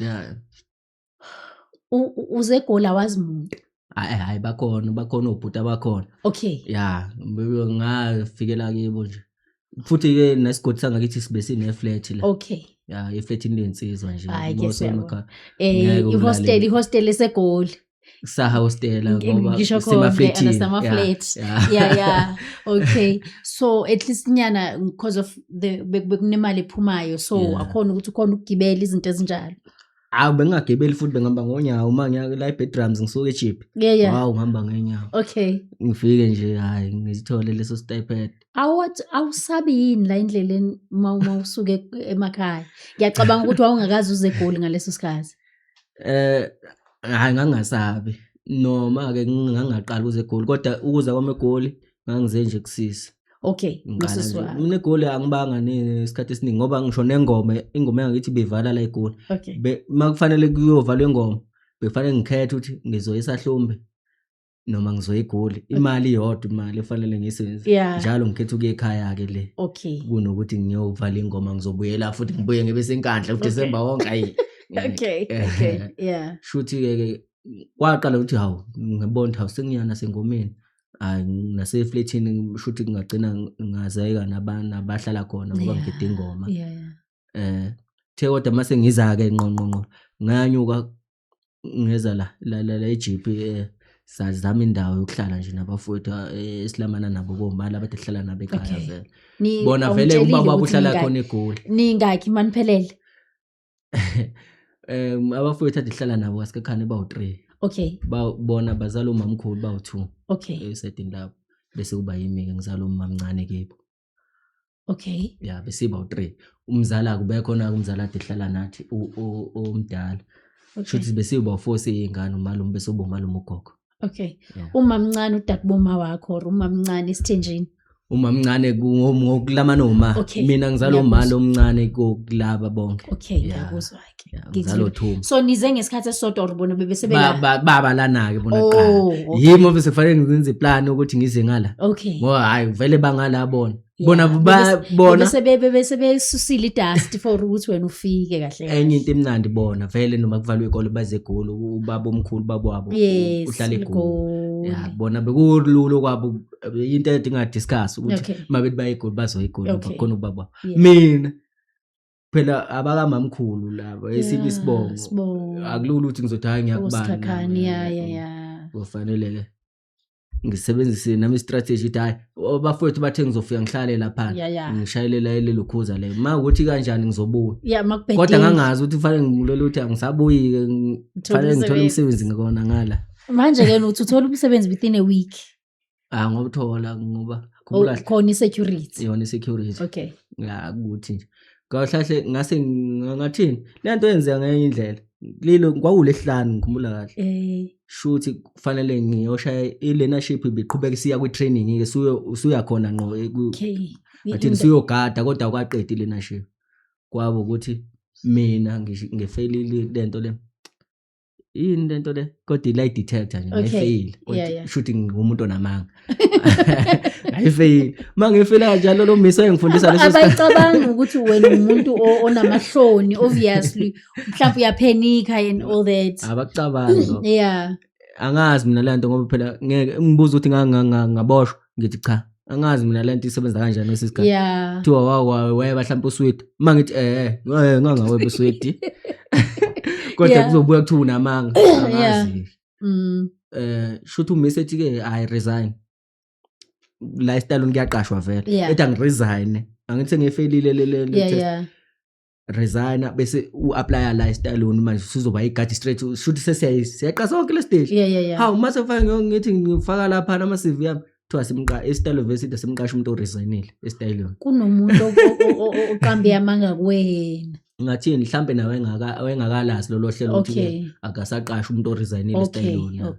uze eGoli awazi umuntu. Hayi bakhona obhuta bakhona. Okay. Yeah, ngafikela kibo nje. Futhi ke nesigodi sangakithi sibe sine flat la. Okay. Yeah, iflat inensizwa nje. I-hostel eseGoli. Sa hostela ngoba sema flat. Yeah. Okay. So at least nyana because of the bekunemali ephumayo so akhona ukuthi ukhona ukugibela izinto ezinjalo. Bengagibeli futhi bengihamba ngonyawo manje la bedrums ngisuka eJeep. Ngihamba ngenyawo. Okay. Ngifike nje hayi ngizithole leso stipend. Awusabi yini la endleleni uma usuke emakhaya. Ngiyacabanga ukuthi wawungakazi uze eGoli ngaleso sikhathi. Hayi ngangasabi noma ke ngingaqala ukuze eGoli kodwa ukuza kwami eGoli ngangize nje kusisa. Okay, ngizizwa mina eGoli angibanga nesikhathi esiningi ngoba ngisho ingoma yangithi bevala la eGoli. Makufanele kuyovalwa ingoma befanele ngikhethe ukuthi ngizoyisa Hlombe noma ngizoya eGoli imali iyodwa imali efanele ngiyisebenzise njalo ngikhethe ukuya ekhaya ke le. Okay. Kunokuthi ngiyovala ingoma ngizobuyela futhi ngibuye ngibe senkandla uDecember wonke ayi. Okay. Yeah. Shuthi ke kwaqala ukuthi hawu ngibona hawu sengiyana sengomeni. Naseflatini shuthi ngagcina ngazayeka nabantu abahlala khona ngoba ngigida ingoma. The kodwa mase ngiza ke ngqonqonqo nganyuka ngeza la eJeep sazama indawo yokuhlala nje nabafowethu esilamana nabo bomala abathi hlala nabo ekhaya vele. Bona vele ubaba uhlala khona eGoli. Ningakhi maniphelele? Abafowethu athi hlala nabo asikekhane bawu3. Okay. Bona bazala umamkhulu bawu2. Okay. Esedini lapho bese kuba yimi ke ngizala umamncane kibo. Okay. Yeah, bese bawu3. Umzala kube khona umzala athi hlala nathi omdala. Shuthi bese bawu4 seyingane umalume bese ubomalume ugogo. Okay. Umamncane udakuboma wakho or umamncane isithenjini? Umamncane ngokulamana uma mina ngizala umalo omncane kokulaba bonke. Okay, ngiyakuzwa ke. Ngizalo 2. So nize ngesikhathi esodwa ubona bebesebela baba lana ke bona qala. Yimo bese kufanele ngizenze iplan ukuthi ngize ngala. Okay. Ngoba hayi vele bangala bona. bona bona bese besusile idust for ukuthi wena ufike kahle. Enye into emnandi bona vele noma kuvalwe ikole baze egoli ubaba omkhulu babo wabo uhlala egoli. Ya bona bekulula kwabo into edinga discuss ukuthi mabethi bayegoli bazoyigoli khona ubaba. Mina phela abaka mamkhulu laba esibi sibongo akulula ukuthi ngizothi hayi ngiyakubana. Kufanele ke ngisebenzise nami strategy hayi abafowethu bathe ngizofika ngihlale lapha ngishayelela lelo khuza le ukuthi kanjani ngizobuya kodwa ngangazi ukuthi kufanele ngimulele ukuthi angisabuyi kufanele ngithole umsebenzi ngikona ngala manje ke uthi uthola umsebenzi within a week ngobuthola ngoba khona security yona security okay ya ukuthi nje kahlahle ngase ngathini lento yenzeka ngenye indlela lilo kwakulesihlanu ngikhumbula kahle shuthi kufanele ngiyoshaya i-learnership ibiqhubeka isiya kwi-training ke usuya khona ngqo athi siyogada kodwa kwaqeda i-learnership kwabo ukuthi mina ngefailile lento le yini lento le kodwa i-lie detector nje ngefail kodwa shuthi ngumuntu onamanga ayifail mangefela kanjalo lo misa engifundisa leso abayicabanga ukuthi wena umuntu onamahloni obviously mhlawumbe uyaphenika and all that abakucabanga angazi mina lento ngoba phela ngeke ngibuza ukuthi ngaboshwa ngithi cha angazi mina lento isebenza kanjani ngesikhathi thiwa wayeba mhlawumbe usweet mangithi ngangaweba usweet kodwa kuzobuya kuthiwa unamanga angazi shuthi umessage ke I resign lifestyle ngiyaqashwa vele ethi angiresign angithi ngefailile le resign bese uapply lifestyle manje sizoba igadi straight shuthi sesiyaqasa sonke le stage how mase ufaka ngithi ngifaka lapha ama CV yami thiwa simqa estyle university simqasha umuntu oresigninile estyle yona kunomuntu oqambe yamanga kuwena ngathini mhlambe nawe engakalazi lo hlelo ukuthi akasaqasha umuntu oresigninile estyle yona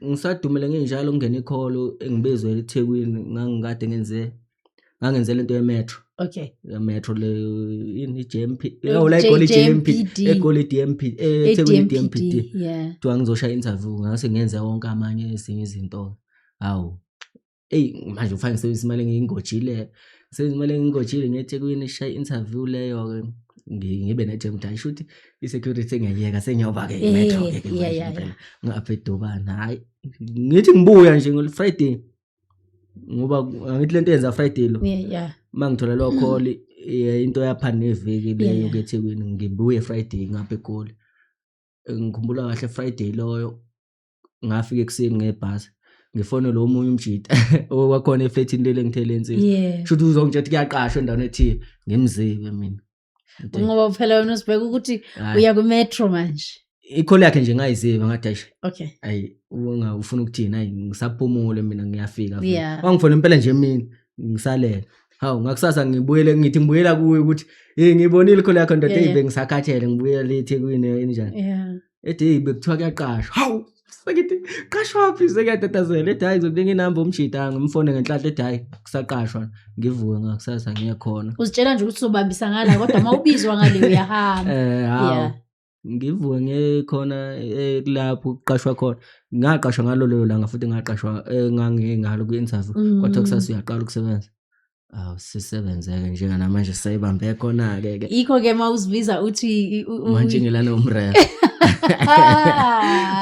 ngisadumele nginjalo ngene ikholo engibizwe eThekwini ngangikade ngangenze lento yemetro metro le ini GMP la igoli GMP egoli DMP eThekwini DMPD thiwa ngizoshaya interview ngase ngenze wonke amanye ezinye izinto manje ufike ngisebenzisa imali ngingojile ngeThekwini shaya interview leyo ke ngibe nejemda ayishuthi i-security ngiyeka sengiyoba ke metro ke ngapha eDobana hayi ngithi ngibuya nje ngol Friday ngoba ngithi lento yenza Friday lo mangithola lo call into yapha neviki leyo keThekwini ngibuye Friday ngapha eGoli ngikhumbula kahle Friday loyo ngafika ekseni ngebhasi ngifone lo omunye umjita okwakhona efletini lele ngithele insizwa shuthi uzongitshela kuyaqashwa endaweni ethi ngimzibe mina ngoba phela wena usibheka ukuthi uya ku-metro manje ikholi yakhe nje ngayiziva ngadasha hayi ufuna ukuthini hayi ngisaphumule mina ngiyafika wangifona impela nje mina ngisalela ngakusasa ngibuyele ngithi ngibuyela kuwe ukuthi ngibonile ikholi yakhe ndoda eyibe ngisakhathele ngibuyela eThekwini enjani ethi bekuthiwa kuyaqashwa sekithi qashwa sekatatazela ethi hayi ngizobeka inamba umjita ngimfone ngenhlahla ethi hayi kusaqashwa ngivuke ngakusasa ngiyakhona uzitshela nje ukuthi uzobambisa ngala kodwa mawubizwa ngale uyahamba ngivuke ngekhona lapho uqashwa khona ngaqashwa ngalo lelo langa futhi ngaqashwa ngalo ku-interview kodwa kusasa uyaqala ukusebenza sisebenzeke njenga namanje sayibambe khona ke ikho ke mawuzibiza uthi manje ngilana umref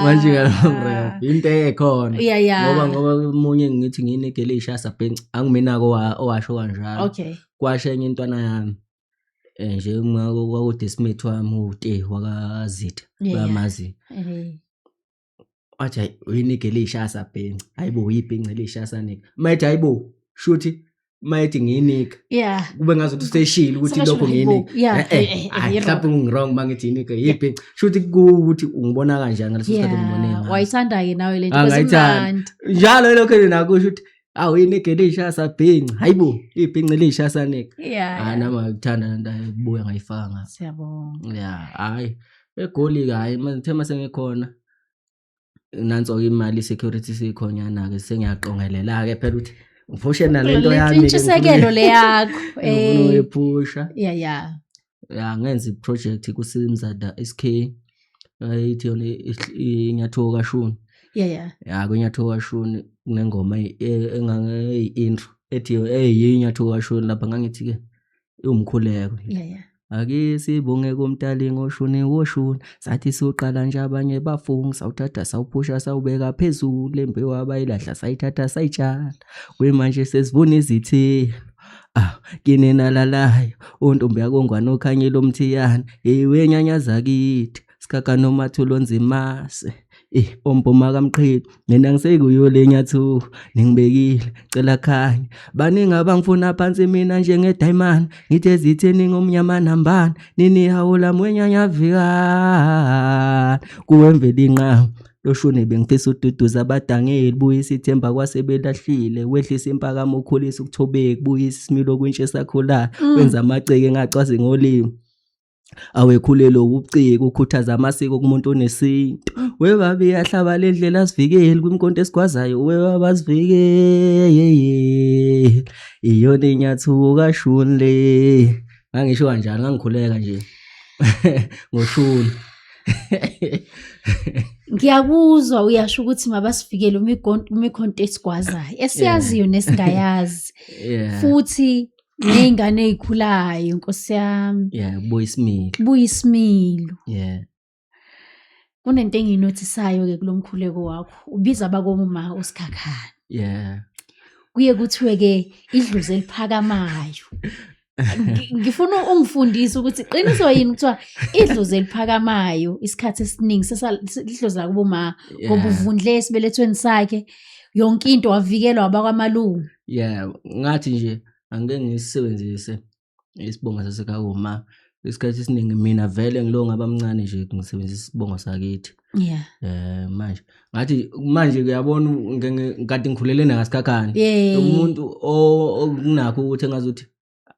manje ngilana umref into ekhona ngoba umunye ngithi nginegele ishasa bhenci angiminako owasho kanjalo kwasha enye intwana yami nje kwakude Smith wami uTe wakazitha bamazi athi uyinigele ishasa bhenci hayibo uyibhenci leshasa nika mayithi hayibo shuthi mayithi ngiyinika kube ngazuthi useshila ukuthi lokho ngiyinika mhlawumbe ngirong mangithi yinika yiphi shuthi ukuthi ungibona kanjani ngaleso sikhathi ngibonena wayithanda ke nawe lento bezimnandi njalo lokho nakusho ukuthi uyinigele ishasa bhenci hayibo ibhenci leshasa nika nama ngithanda ndayibuya ngayifanga siyabonga hayi egoli hayi manje sengikhona nanso imali security sikhonyana ke sengiyaqongelela ke phela ukuthi ngifushe nalento yami intshisekelo leyakho ephusha ngenza iproject kuSimzada SK ayithi yona inyathoka kashuni kwenyathoka kashuni kunengoma engange intro ethi yinyathu kashuni lapha ngangithi ke umkhuleko Yeah. ake sibonge kumdali ngoshuni woshuni sathi soqala nje abanye bafunga sawuthatha sawuphusha sawubeka phezulu lembewu abayilahla sayithatha sayitshala kwemanje sesivuna izithelo kine nalalayo untombi yakongwana okhanyela umthiyana ewe nyanyaza kithi sikaka nomathulo nzimase ompoma kamqhiqi mina ngisekuyo lenyathu ningibekile cela khanya baningi abangifuna phansi mina njenge diamond ngithe zitheni ngomnyama nambani nini hawula mwenyanya vika kuwemvela inqamu loshune bengifisa ududuza abadangeli buyisa ithemba kwasebelahlile wehlisa impakamo ukhulisa ukuthobeka buyisa isimilo kwintshe sakhula wenza amaceke ngacwazi ngolimi awekhulelo ubuciko ukhuthaza amasiko kumuntu onesinto webabi yahlaba lendlela asivikeli kwimkonto esigwazayo webabasivikele iyona inyathu kashuni le ngangisho kanjani ngangikhuleka nje ngoshuni Ngiyakuzwa uyasho ukuthi mabasivikele umikhonto esigwazayo esiyaziyo nesingayazi futhi ney'ngane ey'khulayo nkosi yami buyisimilo kunento engiyinothisayo-ke kulo mkhuleko wakho ubiza abakoma usikhakhane kuye kuthiwe-ke idlozi eliphakamayo ngifuna ungifundise ukuthi qiniso yini kuthiwa idlozi eliphakamayo isikhathi esiningi idlozi lakuboma ngoba uvundle esibelethweni sakhe yonke into wavikelwa abakwamalungu ngathi nje angeke ngisebenzise isibongo sasekhaya isikhathi esiningi mina vele ngilo ngabamncane nje ngisebenzisa isibongo sakithi manje ngathi manje uyabona ngikade ngikhulelene ngasikhakhane umuntu okunakho ukuthi engazuthi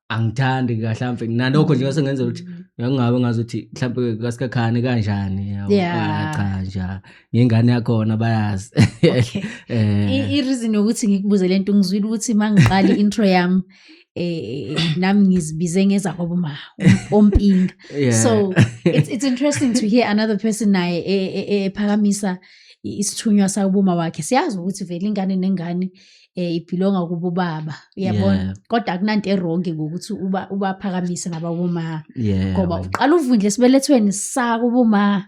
angithandi kahle mfethu nalokho nje ngase ngenza ukuthi ngingabe ngazuthi mhlawumbe kasikhakhane kanjani cha nje ngengane yakho bayazi i-reason yokuthi ngikubuze lento ngizwile ukuthi mangiqala intro yami nami ngizibize ngeza kwaboma ompinga so it's interesting to hear another person naye ephakamisa isithunywa sakuboma wakhe siyazi ukuthi vele ingane nengane ibhilonga kubo baba uyabona kodwa akunanto eronke ngokuthi ubaphakamise nababoma ngoba uqala uvundle esibelethweni sakuboma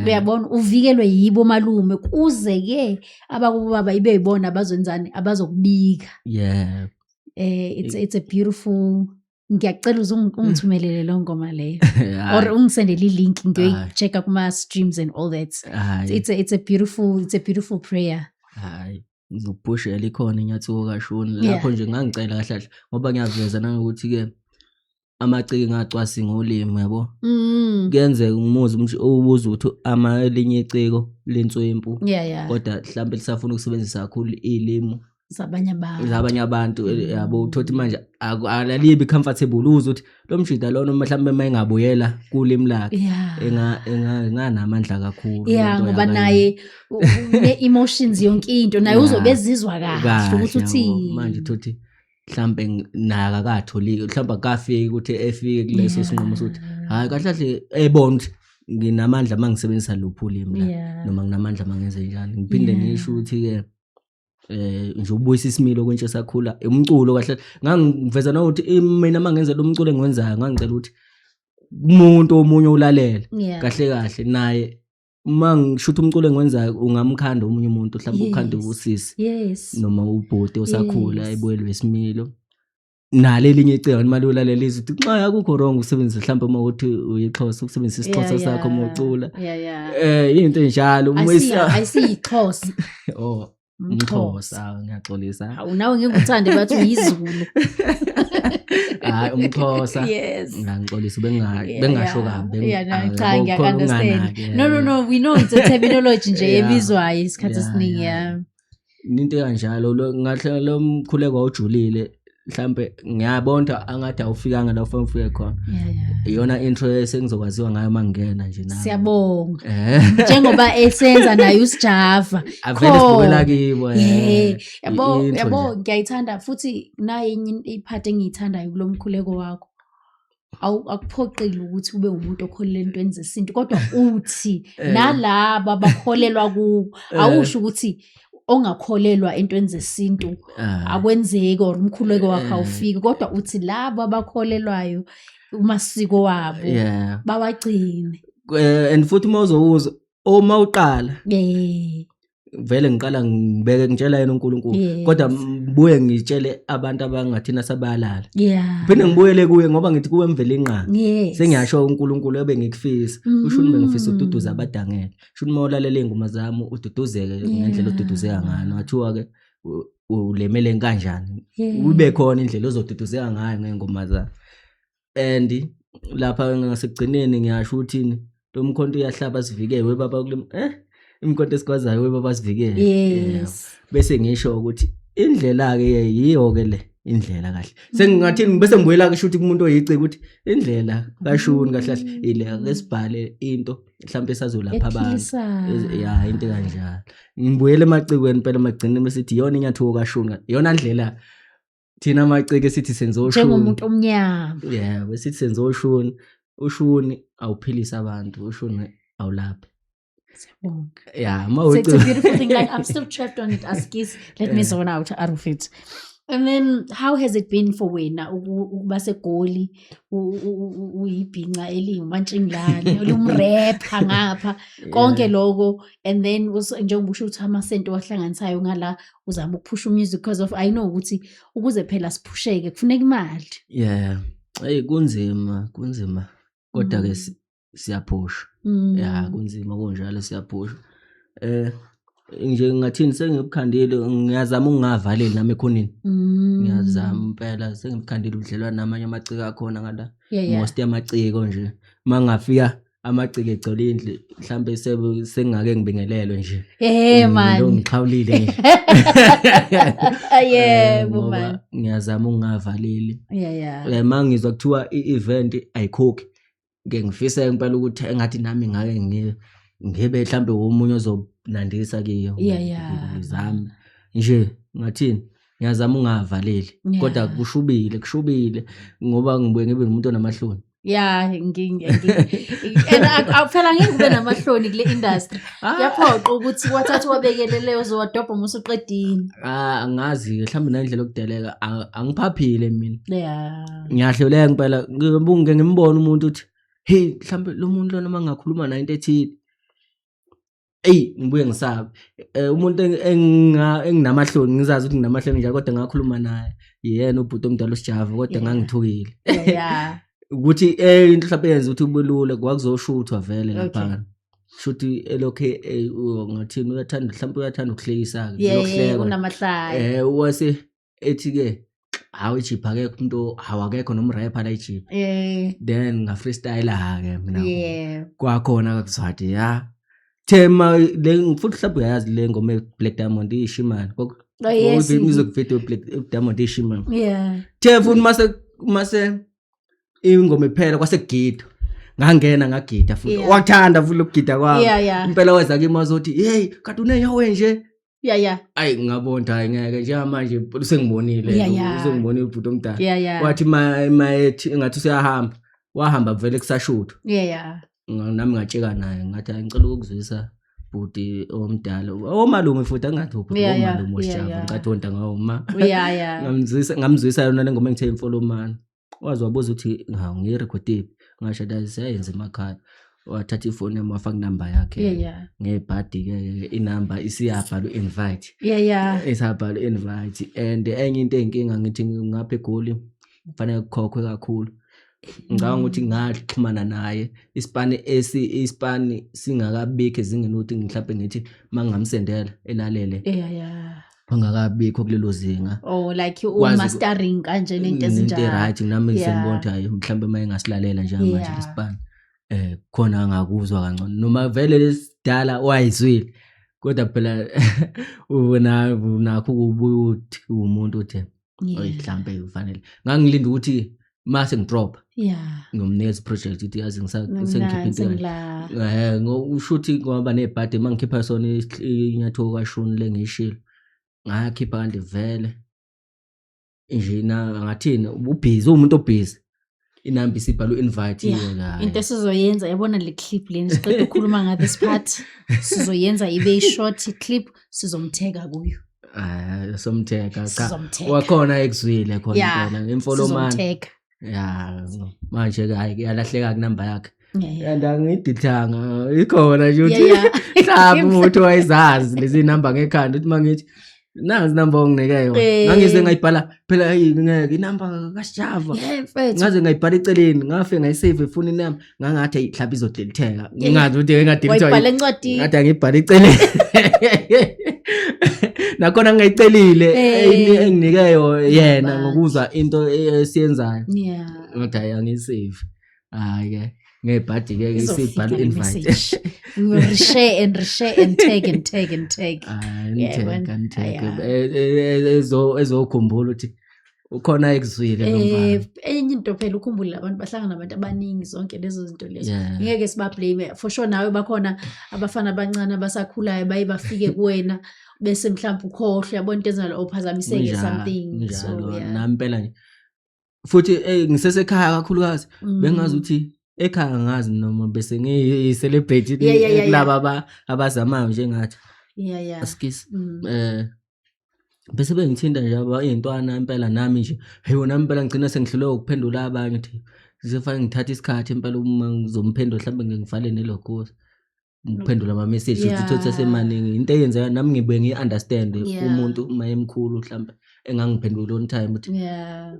uyabona uvikelwe yibo malume kuze ke abakubo baba ibe yibona abazenzani abazokubika it's a beautiful ngiyacela ungithumelele lo ngoma leyo or ungisendele ilink ngiyoyichecka kuma streams and all that it's a beautiful prayer ngizokuphusha likhona inyathu kashuni lapho nje ngangicela kahle ngoba ngiyaveza nangokuthi ke amaciki ngacwasi ngolimi yabo kuyenzeka umuzi ubuza ukuthi elinye iciko lenswempu kodwa mhlawumbe lisafuna ukusebenzisa kakhulu ilimi zabanye abantu yabo uthothi manje alalibi comfortable uzuthi lo mshida lona mhlawumbe mayengabuyela kulimi lakhe enganamandla kakhulu ngoba naye ne-emotions yonke into naye uzobezizwa kahle ukuthi uthi manje uthothi mhlawumbe naka akatholi mhlawumbe akafiki ukuthi efike kuleso sinqumo sokuthi hayi kahle kahle ebona ukuthi nginamandla mangisebenzisa luphi ulimi la noma nginamandla mangenze njani ngiphinde ngisho ukuthi ke nje ubuyisa isimilo kwentshe sakhula umculo kahle ngangiveza nokuthi mina mangenza lo mculo engwenzayo ngangicela ukuthi umuntu omunye ulalela kahle naye mangishutha umculo engwenzayo ungamkhanda omunye umuntu mhlawumbe ukhanda ubusisi noma ubhode osakhula ebuyelwe isimilo nalelinye icebo imali ulalela izithi nxa yakukho wrong usebenzise mhlawumbe uma uthi uyixhosa ukusebenzisa isixhosa sakho uma ucula into enjalo ayisiyixhosa umxhosa ngiyaxolisa nawe ngikuthande bathi uyizulu hayi umxhosa ngixolisa bengasho kabi cha ngiyakunderstand no we know it's a terminology nje ebizwayo isikhathi esiningi into kanjalo ngahle lo mkhuleko ojulile mhlambe ngiyabonda angathi awufikanga la ufuna ufike khona iyona intro esengizokwaziwa ngayo mangena nje nami siyabonga njengoba esenza nayo usijava avele sibukela kibo yabo ngiyayithanda futhi naye ipart engiyithandayo kulomkhuleko wakho akuphoqile ukuthi ube umuntu okholelwa entweni zesintu kodwa uthi nalabo abakholelwa kuwo awusho ukuthi ongakholelwa entweni zesintu akwenzeki or umkhuleko wakhe awufiki kodwa uthi labo abakholelwayo umasiko wabo bawagcine and futhi mawuzowuza uma uqala vele ngiqala ngibeke ngitshela yena uNkulunkulu kodwa ngibuye ngitshele abantu abangathina sabalala phinde ngibuyele kuye ngoba ngithi kuwe mvele inqa sengiyasho uNkulunkulu ebe ngikufisa usho ukuthi ngifisa ududuza abadangele usho ukuthi mawulalela ingoma zami ududuzeke ngendlela oduduzeka ngayo wathiwa ke ulemele kanjani ube khona indlela ozoduduzeka ngayo ngengoma zami and lapha ngasekugcineni ngiyasho ukuthi lo mkhonto uyahlaba sivikele webaba kule imkhonto esikwazayo webaba sivikele bese ngisho ukuthi indlela ke yiyo ke le indlela kahle sengingathini bese ngibuyela kusho ukuthi kumuntu oyiceke ukuthi indlela kashuni kahle kahle ile lesibhale into mhlawumbe esazolapha abantu into kanjalo ngibuyele emacikweni phela magcine besithi yona inyathuko kashuni yona ndlela thina amacike sithi senza oshuni njengomuntu omnyama besithi senza oshuni ushuni awuphilisa abantu ushuni awulapha so it's a beautiful thing like I'm still trapped on it Askis let me zone out of it. And then how has it been for wena ukuba segoli uyibhinqa elingumantshingilane olumrapper ngapha konke lokho and then njengoba usho ukuthi amasento wahlanganisayo ngala uzama ukuphusha music because of I know ukuthi ukuze phela siphusheke kufuneka imali kunzima kodwa ke siyaphusha kunzima konjalo siyaphusha nje ngathini sengibukhandile ngiyazama ungavaleli nami ekhoneni ngiyazama impela sengibukhandile ubudlelwana namanye amaciko akhona ngala most yamaciko nje mangafika amaciko egcole indle mhlambe sengake ngibingelelwe nje man ngixhawulile nje man ngiyazama ungavaleli mangizwa kuthiwa i-event ayikhokhi ngengifisa impela ukuthi engathi nami ngake ngibe mhlambe omunye ozonandisa kiyo ngizama nje ngathini ngiyazama ungavaleli kodwa kushubile ngoba ngibuye ngibe umuntu onamahloni phela ngeke ube namahloni kule industry yaphoqa ukuthi wathatha wabekelele uzowadobha musuqedini angazi mhlambe nendlela okudeleka angiphaphile mina ngiyahluleka impela ngibunge ngimbona umuntu uthi hey mhlambe lo muntu lona mangakhuluma nayo into ethile ngibuye ngisabe umuntu enginamahloni ngizazi ukuthi nginamahloni njalo kodwa ngakhuluma naye yena ubhuti omdala osijava kodwa ngangithukile ukuthi into mhlawumbe yenza ukuthi ubelule kwakuzoshuthwa vele lapha shuthi elokhe ngathini uyathanda mhlawumbe uyathanda ukuhlekisa ukuhleka unamahlaya wase ethi ke hawe chipha ke umuntu hawakekho nomrapper la ichipha then nga freestyle ke mina kwakhona kakuzwathi tema le futhi mhlawumbe uyazi le ngoma Black Diamond ishimani ngoba music video Black Diamond ishimani the futhi mase ingoma iphela kwasegida ngangena ngagida futhi wathanda futhi ukugida kwami impela weza ke mazothi hey kade uneyawe nje ayi ngabonda ngeke nje manje usengibonile usengibonile ubhuti omdala wathi mayethi ngathi usiyahamba wahamba vele kusashutha nami ngatsheka naye ngathi ngicela ukuzwisa bhuti omdala omalume futhi angathi ubhuti omalume osijava ngicathonta ngawo ma ngamzwisa yona le ngoma engithe imfolomani wazi wabuza ukuthi ngiyirekhode ngasho dayisenze emakhaya wathatha ifoni yami wafaka inamba yakhe ngebhadi ke inamba isiyabhala invite isiyabhala invite and enye into enkinga ngithi ngapha eGoli kufanele ukhokhwe kakhulu ngicabanga ukuthi ngaxhumana naye ispani singakabikho ezingenothi mhlawumbe ngithi mangingamsendela elalele angakabikho kulelo zinga like mastering kanje nento ezinjalo into right nami ngisembona hayi mhlawumbe mayengasilalela njengamanje ispani khona angakuzwa kancane noma vele lesidala wayizwile kodwa phela nakho kubuthi umuntu uthe mhlawumbe ufanele ngangilinda ukuthi mase ngidrop ngomnikeza project ukuthi yazi ngisengikhipha into ngoshuthi ngoba nebhadi mangikhipha sona inyathuko kashuni lengishilo ngakhipha kanti vele nje na ngathini ubhizi umuntu obhizi inamba isibhala invite Yeah. la Into esizoyenza yabona le clip leni siqeda ukukhuluma nga this part sizoyenza ibe short clip sizomtheka kuyo. somtheka Sizomtheka. wakhona ekuzwile khona Yeah. impela imfolomani Sizomtheka. ya manje ke hayi yalahleka kunamba yakhe Yeah. and angidithanga ikhona nje uthi Yeah, mhlawumbe umuntu wayezazi lezi number ngekhanda uthi mangithi nazi number onginike yona ngangize ngayibhala phela ngeke inamba kaSjava Yeah, mfethu. ngaze ngayibhala eceleni ngafe ngayisave efonini yami ngangathi mhlawumbe izodeletheka ngingazi ukuthi engadelethwa Wayibhala encwadini. ngathi angibhala eceleni nakhona ngiyicelile enginike yena ngokuzwa into esiyenzayo Yeah. ngathi ayangisave hayi ke ngebhadi ke Izofika isibhala le invite message. We will reshare and tag and tag and tag. ezokhumbula ukuthi ukhona ekuzwile lo mfana Enye into phela ukhumbule abantu bahlangana nabantu abaningi zonke lezo zinto lezo. Yeah. Ngeke sibablame for sure nawe bakhona abafana abancane abasakhulayo baye bafike kuwena bese mhlawumbe ukhohle yabona into ezinalo uphazamiseke something so yeah. nami phela nje futhi ngisesekhaya kakhulukazi bengazi ukuthi ekhaya ngazi noma bese ngiyicelebrate Yeah. kulaba abazamayo njengathi Yeah. askisi bese bengithinta nje izintwana impela nami nje hey nami impela ngicina sengihlulwe ukuphendula abanye ukuthi ngizofana ngithatha isikhathi impela uma ngizomphendula mhlawumbe ngivale nelogos ukuphendula ama message ukuthi uthe semaningi into eyenzeka nami ngibuye ngiunderstand umuntu uma emkhulu mhlawumbe engangiphendula on time ukuthi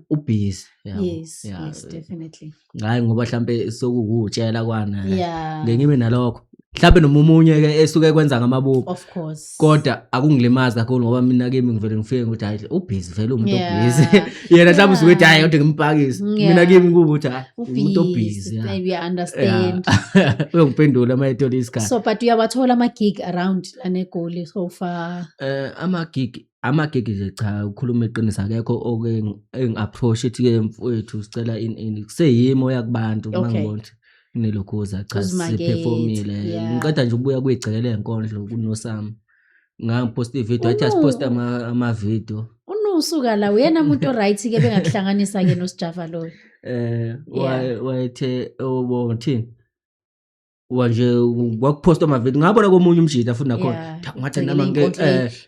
ubusy Yes, definitely. hayi ngoba mhlawumbe sokukutshela kwana Yeah. ngengibe nalokho mhlawumbe nomunye ke esuke kwenza ngamabuko Of course. kodwa akungilimaza kakhulu ngoba mina kimi ngivele ngifike ukuthi hayi ubusy vele umuntu Yeah. obusy yena mhlawumbe usuke ethi hayi kodwa ngimpakise mina kimi kuba ukuthi hayi umuntu obusy Maybe I understand. uyongiphendula uma ethola isikhathi So but uyabathola ama-gig around aneGoli so far. amagig nje cha ukhuluma iqiniso akekho oke engi-approach ethi ke mfowethu sicela in kuseyimo yakubantu mangibona kunelokhuza cha siperformile ngiqeda nje ubuya kuyigcekele enkondlo kunosami ngiposta ivideo athi asiposta ama-video Unusuka la uyena umuntu right ke bengakuhlanganisa ke noSjava lo. wayethe obothini wanje wakuphosta ama-video ngabona komunye umjida futhi nakhona ngathi nama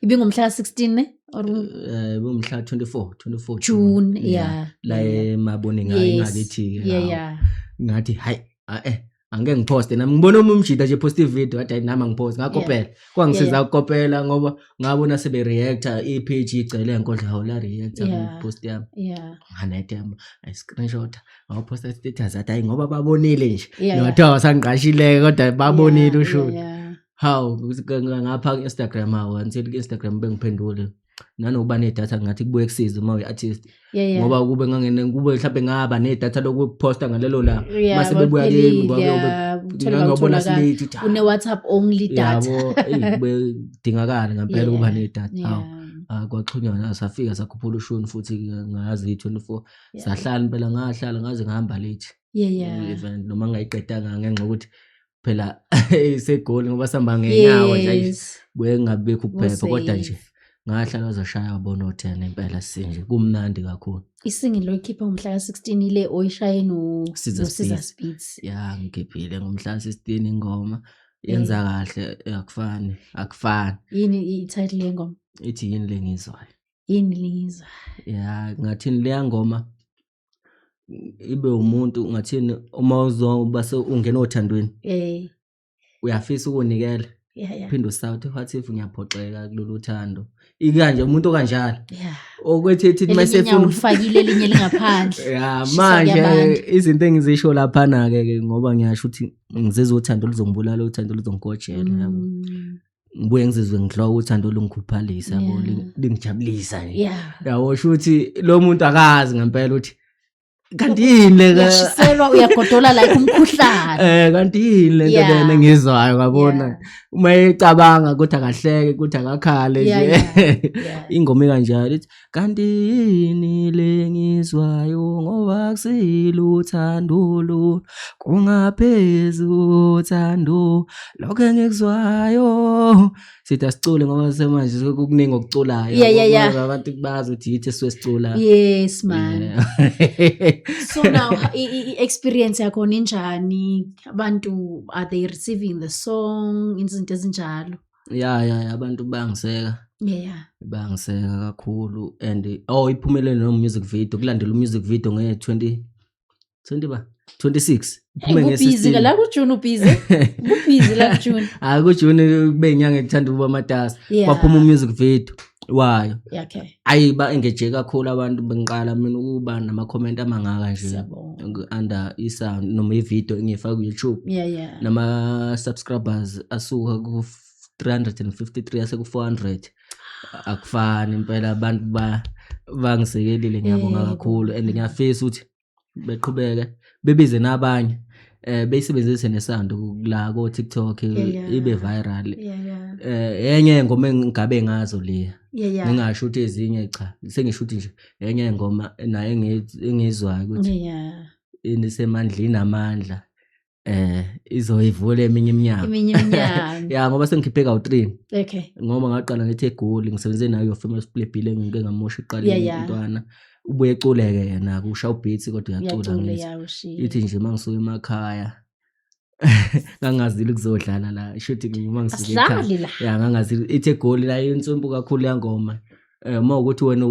ibingumhla 16 ne or bomhla 24 June la emabone ngayithi ngathi hayi angeke ngiphoste nami ngibona umjida nje post ivideo athi nami ngiphoste ngakopela kwangisiza ukopela ngoba ngabona sebe reactor ipage igcele enkondla hawo la reactor post yami nganathemba I screenshot ngawuposta status athi hayi ngoba babonile nje ngathi wasangiqashile kodwa babonile usho how ngapha ku-Instagram hawo until ku-Instagram bengiphendule nanokuba nedatha ngathi kubuye kusize uma uyi-artist ngoba kube ngangene kube mhlawumbe ngaba nedatha lokuposta ngalelo la mase bebuya kimi ngabona silethi une-WhatsApp only data yabo kube dingakala ngempela ukuba nedatha kwaxhunywa safika sakhuphula ushuni futhi ngazi 24 sahlala impela ngahlala ngaze ngahamba late event noma ngayiqedanga ngenxa ukuthi phela isegoli ngoba sihamba ngenyawo nje buye ngabekho ukuphepha kodwa nje ngahlala bazoshaya bona o10 impela sinje kumnandi kakhulu isingi lo ikhipha ngomhla ka16 ile oyishaye no Siza Speeds ngikhiphile ngomhla ka16 ingoma yenza kahle akufani yini i-title yengoma ithi yini lengizwayo ngathini leya ngoma ibe umuntu ngathini uma uzoba ungena othandweni uyafisa ukunikela phinde usawuthi what if ngiyaphoxeka kulolu thando ikanje umuntu okanjalo okwethethi mayesefuna ufakile elinye lingaphandle manje izinto engizisho lapha na ke ngoba ngiyasho ukuthi ngizizwe uthando luzongibulala uthando luzongikojela yabo ngibuye ngizizwe ngihloka uthando lungikhuphalisa yabo lingijabulisa nje yawo shuthi lo muntu akazi ngempela uthi kanti yini le uyashiselwa uyagodola like umkhuhlane kanti yini lento lena ngizwayo ngabona uma ecabanga ukuthi akahleke ukuthi akakhale nje ingoma kanjalo ithi kanti yini le ngizwayo ngoba kusilo uthando lo kungaphezulu uthando lokho engikuzwayo sithi asicule ngoba semanje kukuningi okuculayo Yeah. abantu bazi ukuthi yithi sesicula yes man So now i-experience yakho ninjani? Abantu, are they receiving the song? Izinto ezinjalo. ya abantu bangiseka. Yeah. Bangiseka kakhulu and iphumelele no music video kulandela music video nge 26 iphume Busy la kuJune busy. Busy la kuJune. kuJune kube inyanga ekuthanda ukuba matasa. Baphuma music video wayo. Yeah, okay. Ba engage kakhulu abantu bengiqala mina ukuba nama comment amangaka nje under isound noma ivideo engifaka ku YouTube. Yeah. Nama subscribers asuka ku 353 ase ku 400. Akufani impela abantu bangisekelile ngiyabonga kakhulu and ngiyafisa ukuthi beqhubeke bebize nabanye beyisebenzise nesound la ko TikTok ibe viral. Enye ingoma engabe ngazo le ngingasho ukuthi ezinye cha sengisho ukuthi nje enye ingoma naye engizwayo ukuthi inisemandleni amandla izoyivula eminye iminyaka ya ngoba sengikhiphe ka3 okay ngoba ngaqala ngithi egoli ngisebenze nayo famous play bill ngike ngamosha iqaleni intwana ubuye eculeke yena kusha beats kodwa uyacula ngithi ithi nje mangisuka emakhaya ngangazili kuzodlala la shothi ngoma ngisuka ekhaya ya ngangazili ithi egoli la insombu kakhulu yangoma uma ukuthi wena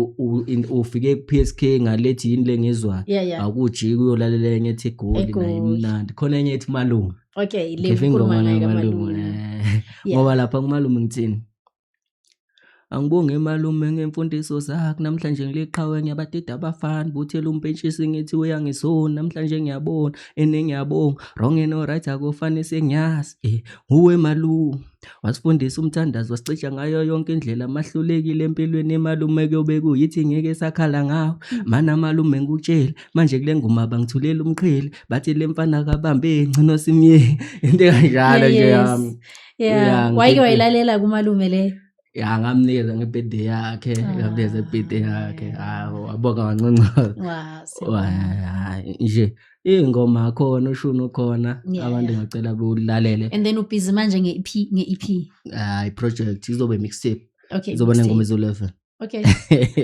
ufike ku PSK ngalethi yini lengizwa akujiki uyolalela enye ethi egoli nayo imnandi khona enye ethi malume okay le ngoma nayo malume ngoba lapha kumalume ngithini angibonge malume ngemfundiso zakhe namhlanje ngiliqhawe ngiyabadida abafana buthela umpentshisi ngithi uyangisona namhlanje ngiyabona ngiyabonga wrong and right akufani sengiyazi nguwe malume wasifundisa umthandazo wasicisha ngayo yonke indlela amahlulekile empilweni malume kuyobe kuyithi ngeke sakhala ngawo mana malume ngikutshela manje kule ngoma bangithulela umqhele bathi lemfana kabambe ngcino simye into kanjalo nje yami wayike wayilalela kumalume le ya ngamnikeza ngebirthday yakhe ngabeza ibirthday yakhe wabonga kancinci nje ingoma khona ushunu khona abantu ngicela beulalele and then ubhizi manje nge-EP i-project izobe mixtape okay izoba nengoma ezo11 okay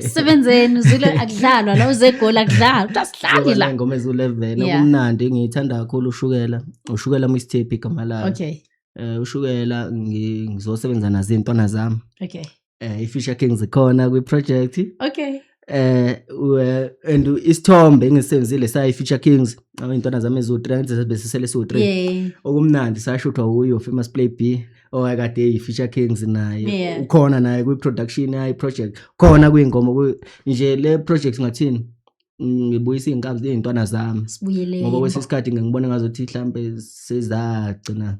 sebenzeni uzile akudlalwa la uzegoli akudlalwa usihlali la ngoma ezo11 okumnandi ngiyithanda kakhulu ushukela mixtape igama layo okay ushukela ngizosebenza nazo intwana zami okay i-Fisher Kings ikhona kwi project okay and isithombe engisebenzile sa i-Fisher Kings intwana zami ezo3 besisele so3 okumnandi sashuthwa uyo famous play B owakade i-Fisher Kings naye ukhona naye kwi production yayi project khona kuyingoma nje le project ngathini ngibuyisa inkabi zezintwana zami ngoba kwesisikhathi ngibona ngazothi mhlambe sezagcina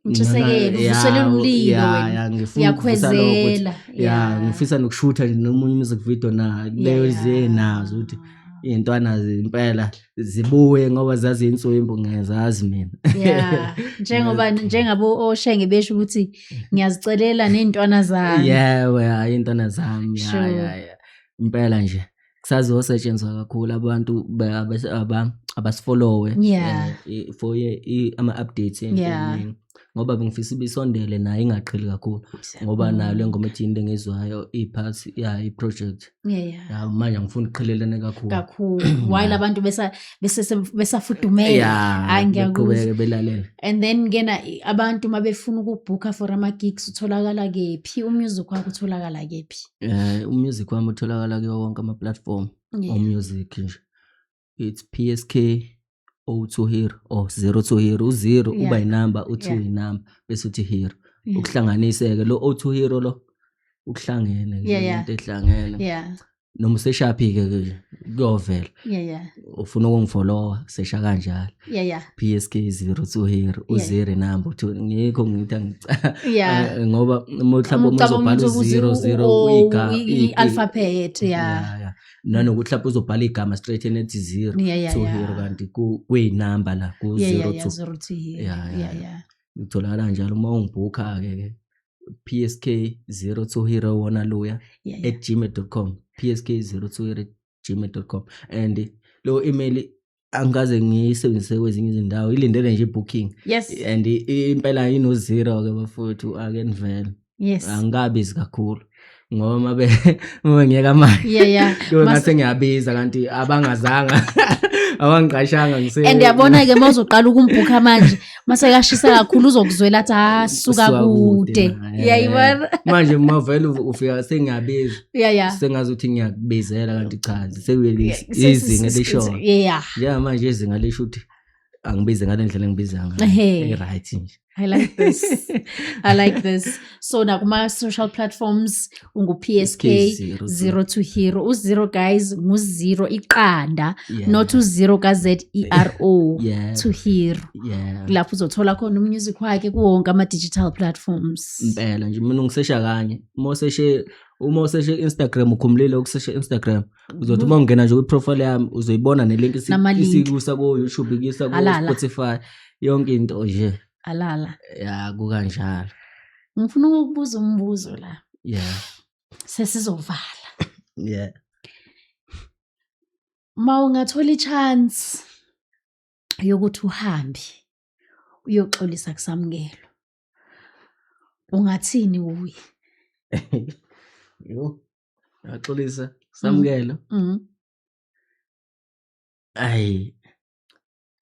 Ntshisekelo uvuselela umlilo wena uyakhwezela ngifisa nokushutha nomunye music video na leyo nazo ukuthi intwana impela zibuye ngoba zazi inswembu ngiyazazi mina njengabo oshenge besho ukuthi ngiyazicelela nezintwana zami intwana zami impela nje kusazosetshenzwa kakhulu abantu abasifollowe for ama updates endlini ngoba bengifisa ibisondele naye ingaqheli kakhulu ngoba nayo lengoma ethi into engizwayo iparts i-project manje ngifuna uqhelelane kakhulu while abantu besafudumela ngiyaqhubeka belalela and then ngena abantu mabefuna ukubooka for ama gigs utholakala kephi umusic wakho utholakala kephi umusic wami utholakala kuwo wonke ama platform music nje it's PSK O2 here or 02 here u0 uba inamba u2 inamba bese uthi here ukuhlanganiseke lo O2 here lo ukuhlangene into ehlangene noma useshapi ke kuyovela ufuna ukungifollow sesha kanjalo PSK 02 here u0 inamba uthi ngikho ngithi ngoba mhlawumbe uzobhala u00 i-alphabet nanokuthi lapho uzobhala igama straight enethi 0 so here kanti kuyinamba la ku 02 utholakala kanjalo uma ungibooka ke PSK 02 hero wona @gmail.com psk02@gmail.com and lo email angaze ngiyisebenzise kwezinye izindawo ilindele nje booking and impela ino 0 ke bafowethu ake nivele angabizi kakhulu ngoba mabe ngiyeka manje Yeah. ngase ngiyabiza kanti abangazanga abangiqashanga ngise And yabona ke mawuzoqala ukumbhuka manje mase kashisa kakhulu uzokuzwela athi suka kude. Yayibona? Manje mavele ufika sengiyabiza. Yeah. Sengazi ukuthi ngiyakubizela kanti cha sekuyile izinga lesho. Yeah. Ja manje izinga lesho uthi angibize ngale ndlela engibiza ngayo. Right nje. I like this. So na kuma social platforms ungu PSK 02 Hero. U0 guys ngu0 iqanda not u0 ka ZERO to Hero. Yeah. Lapho uzothola khona umusic wakhe kuwonke ama digital platforms. Impela nje mina ngisesha kanye. Uma useshe Instagram ukhumulile ukusesha Instagram uzothi uma ungena nje ku profile yami uzoyibona nelink isikusa ku YouTube ikisa ku Spotify yonke into nje. Alala. Ya kukanjalo. Ngifuna ukubuza umbuzo la. Yeah. Sesizovala. Yeah. Ma ungathola ichance yokuthi uhambe uyoxolisa kusamukelo. Ungathini uye? Yo. Yaxolisa samukelo. Ay.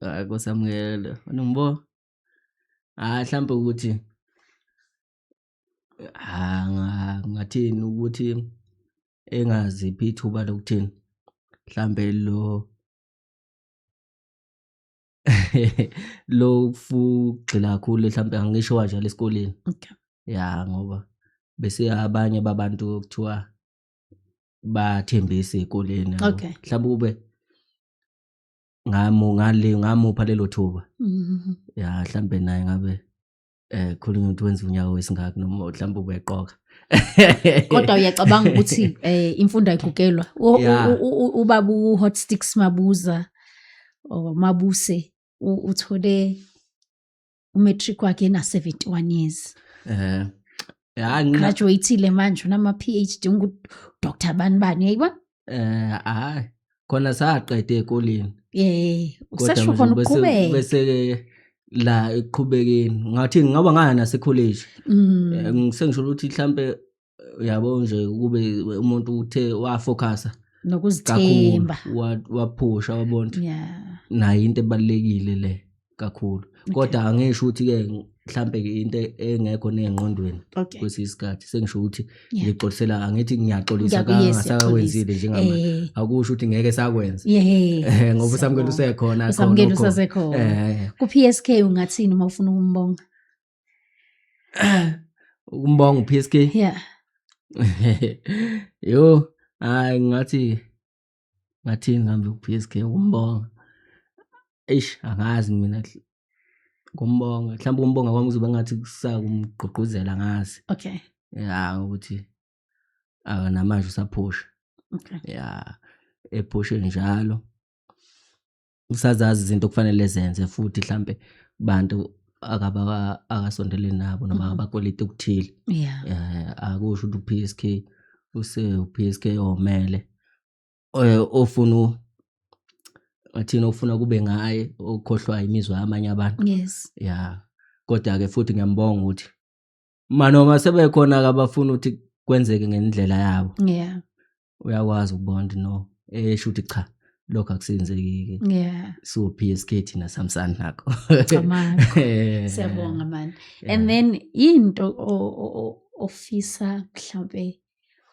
Akusamukelo. Ngibona mhlambe ukuthi ngathini ukuthi engaziphi ithuba lokuthini mhlambe lo fugxila kakhulu mhlambe angisho kanjalo esikoleni. Okay. Ya ngoba bese abanye babantu kuthiwa bathembisa ezikoleni mhlawumbe ube ngamupha lelo thuba. Ya mhlambe naye ngabe khulunywa ukuthi wenza unyawo wesingaki noma mhlawumbe ubeqoka. Kodwa uyacabanga ukuthi imfundo ayigugelwa. Ubaba uHot Sticks Mabuza or Mabuse uthole umatric wakhe na 71 years. Ya graduateile manje nama PhD ungu Dr. Banibani yayibona? Hayi khona saqede ekoleni. Usasho khona ukuqhubeka. Bese la eqhubekeni ngathi ngaba ngaya nase college. Ngisengisho ukuthi mhlambe uyabo nje kube umuntu uthe wafocusa nokuzithemba waphusha wabona. Yeah. Nayo into ebalekile le kakhulu. Kodwa angisho ukuthi ke mhlambe into engekho nezingqondweni kwesisikhathi sengisho ukuthi ngixolisela angithi ngiyaxolisa kangasawenzile njengamanje akusho ukuthi ngeke sakwenza ngoba usamukelo usekhona usamukelo usekhona ku PSK ungathini uma ufuna ukumbonga ukumbonga PSK yeah yo ngathi ngambe ku PSK ukumbonga angazi mina kumbonga mhlawumbe umbonga kwami uzoba ngathi kusakumgqugquzela ngazi. Okay. Ya ukuthi namanje usaphusha. Okay. Ya ephushe njalo usazazi izinto kufanele zenze futhi mhlambe bantu akasondele nabo noma abakwelite ukuthile. Yeah. Akusho ukuthi uPSK uPSK omele ofuna athina ufuna kube ngaye okhohlwa imizwa yamanye abantu. Yes. Ya kodwa ke futhi ngiyambonga ukuthi manoma sebekhona abafuna ukuthi kwenzeke ngendlela yabo. Yeah. Uyakwazi ukubona no esho ukuthi cha lokho akusenzeki ke. Yeah. So PSK thina samsana nakho. Siyabonga man. And then into ofisa mhlambe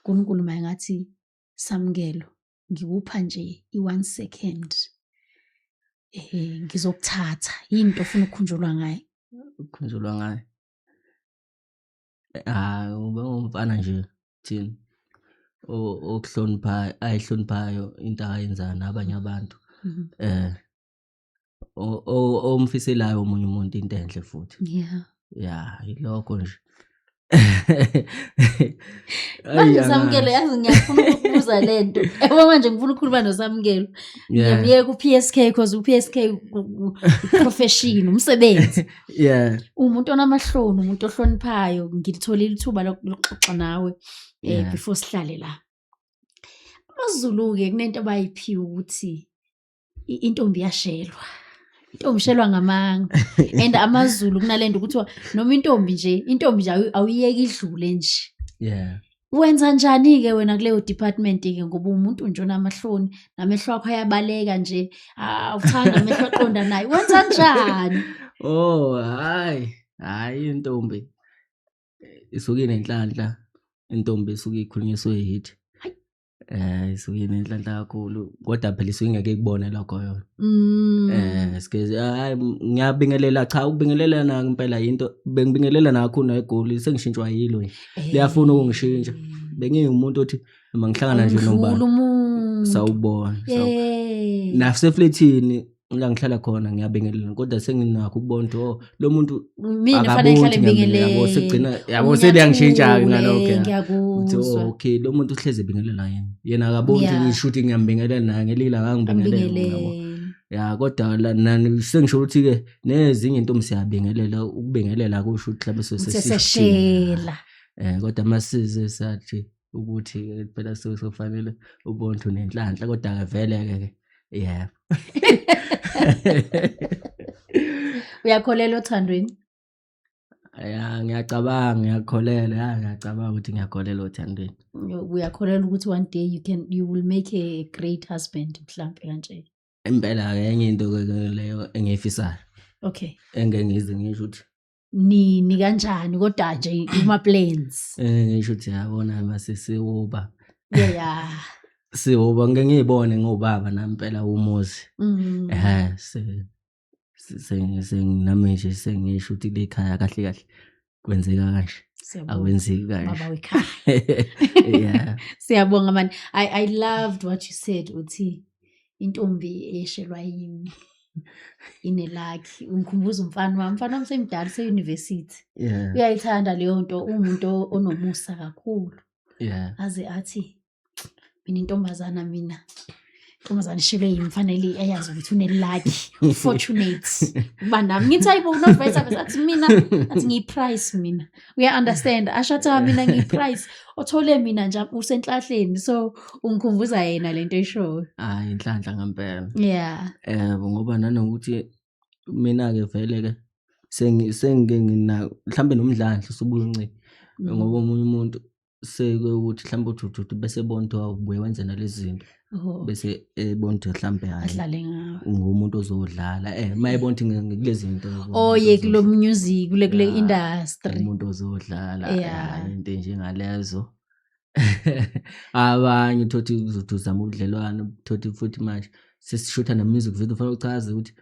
kuNkulunkulu ngathi samukelo ngikupha nje i1 second. Ngizokuthatha into ofuna ukukhunjulwa ngayo. Ukukhunjulwa ngayo. Ube umfana nje thina okuhlonipha ayihloniphayo into ayenza nabanye abantu. Omfiselayo omunye umuntu into enhle futhi. Yeah. Ya ilokho nje. Manje Samukelo yazi ngiyafuna ukubuza lento. Manje ngifuna ukukhuluma noSamukelo. Ngiyamyeka ku PSK because uPSK profession umsebenzi. Yeah. Umuntu onamahloni, umuntu ohloniphayo, ngilitholile ithuba lokuxoxa nawe before sihlale la. AmaZulu ke kunento abayiphiwa ukuthi intombi yashelwa. Intombi shelwa ngamanga. And AmaZulu kunalento ukuthi noma intombi nje awuyeki idlule nje. Yeah. Wenza njani-ke wena kuleyo department-ke ngoba umuntu nje onamahloni namehlo akho ayabaleka nje awuthanda amehlo aqonda naye wenza njani? Oh, hayi intombi isuke inenhlanhla, intombi isuke ikhulunyiswe yithi. Isuke inenhlanhla kakhulu kodwa phela isuke ingeke ikubone lokho yona. Sike hayi ngiyabingelela, cha ukubingelela na impela into bengibingelela nakho egoli sengishintshwa yilo nje. Liyafuna ukungishintsha. Bengiwumuntu othi noma ngihlangana nje nobani sawubona. Nasefletini la ngihlala khona ngiyabingelela kodwa senginakho ukubona ukuthi lo muntu mina fanele ngihlale ngibingelele. yabo segcina yabo seliyangishintsha ngalokho. Ngiyakuzwa. Okay, lo muntu uhleze bingelela yena akaboni ukuthi ngishuthi ngiyambingelela naye ngelila ngangibingelela yabo. Ya kodwa nani sengisho ukuthi ke nezinye intombi siyabingelela, ukubingelela kusho ukuthi mhlawumbe seseshela. Kodwa masize sathi ukuthi phela sofanele ubone ukuthi unenhlanhla kodwa ke vele ke yeah. Uyakholela othandweni? Ngiyacabanga ngiyacabanga ukuthi ngiyakholela othandweni. Uyakholela ukuthi one day you will make a great husband mhlambe kanje? Impela ke enye into leyo engiyifisayo. Okay. Engengize ngisho ukuthi ni kanjani kodwa nje uma plans. Ngisho ukuthi yabona masisiwoba. Yeah. Siwoba ngeke ngiyibone ngobaba nampela umuzi. Nami nje sengisho ukuthi lekhaya kahle kahle kwenzeka kanje. Akwenzeki kanje. Baba wekhaya. Yeah. Siyabonga man. I loved what you said uthi intombi eshelwa yimi inelakhi. Ungikhumbuza umfana wami semdala se-university. Yeah. Uyayithanda leyo nto, umuntu onomusa kakhulu. Yeah. Aze athi mina intombazana ishelwe yimi fanele ayazi ukuthi unelakhi, fortunate. Kuba nami ngithi hayibo unovesa besathi mina athi ngiyiprice mina. Uya understand ashatha mina ngiyiprice othole mina nje usenhlahleni, so ungikhumbuza yena lento eshoyo. Inhlanhla ngempela. Yeah. Ngoba nanokuthi mina ke vele ke sengike mhlambe nomdlandla usubuye unciphe ngoba omunye umuntu seke ukuthi mhlambe uthi bese bonto ubuye wenze nalezi zinto bese bonto mhlambe hayi adlale ngawo ngumuntu ozodlala mayibonto ngilezi zinto kulo music kule industry umuntu ozodlala into njengalezo. Abanye uthi uzama ubudlelwano uthi futhi manje sesishutha na music video ufuna uchaze ukuthi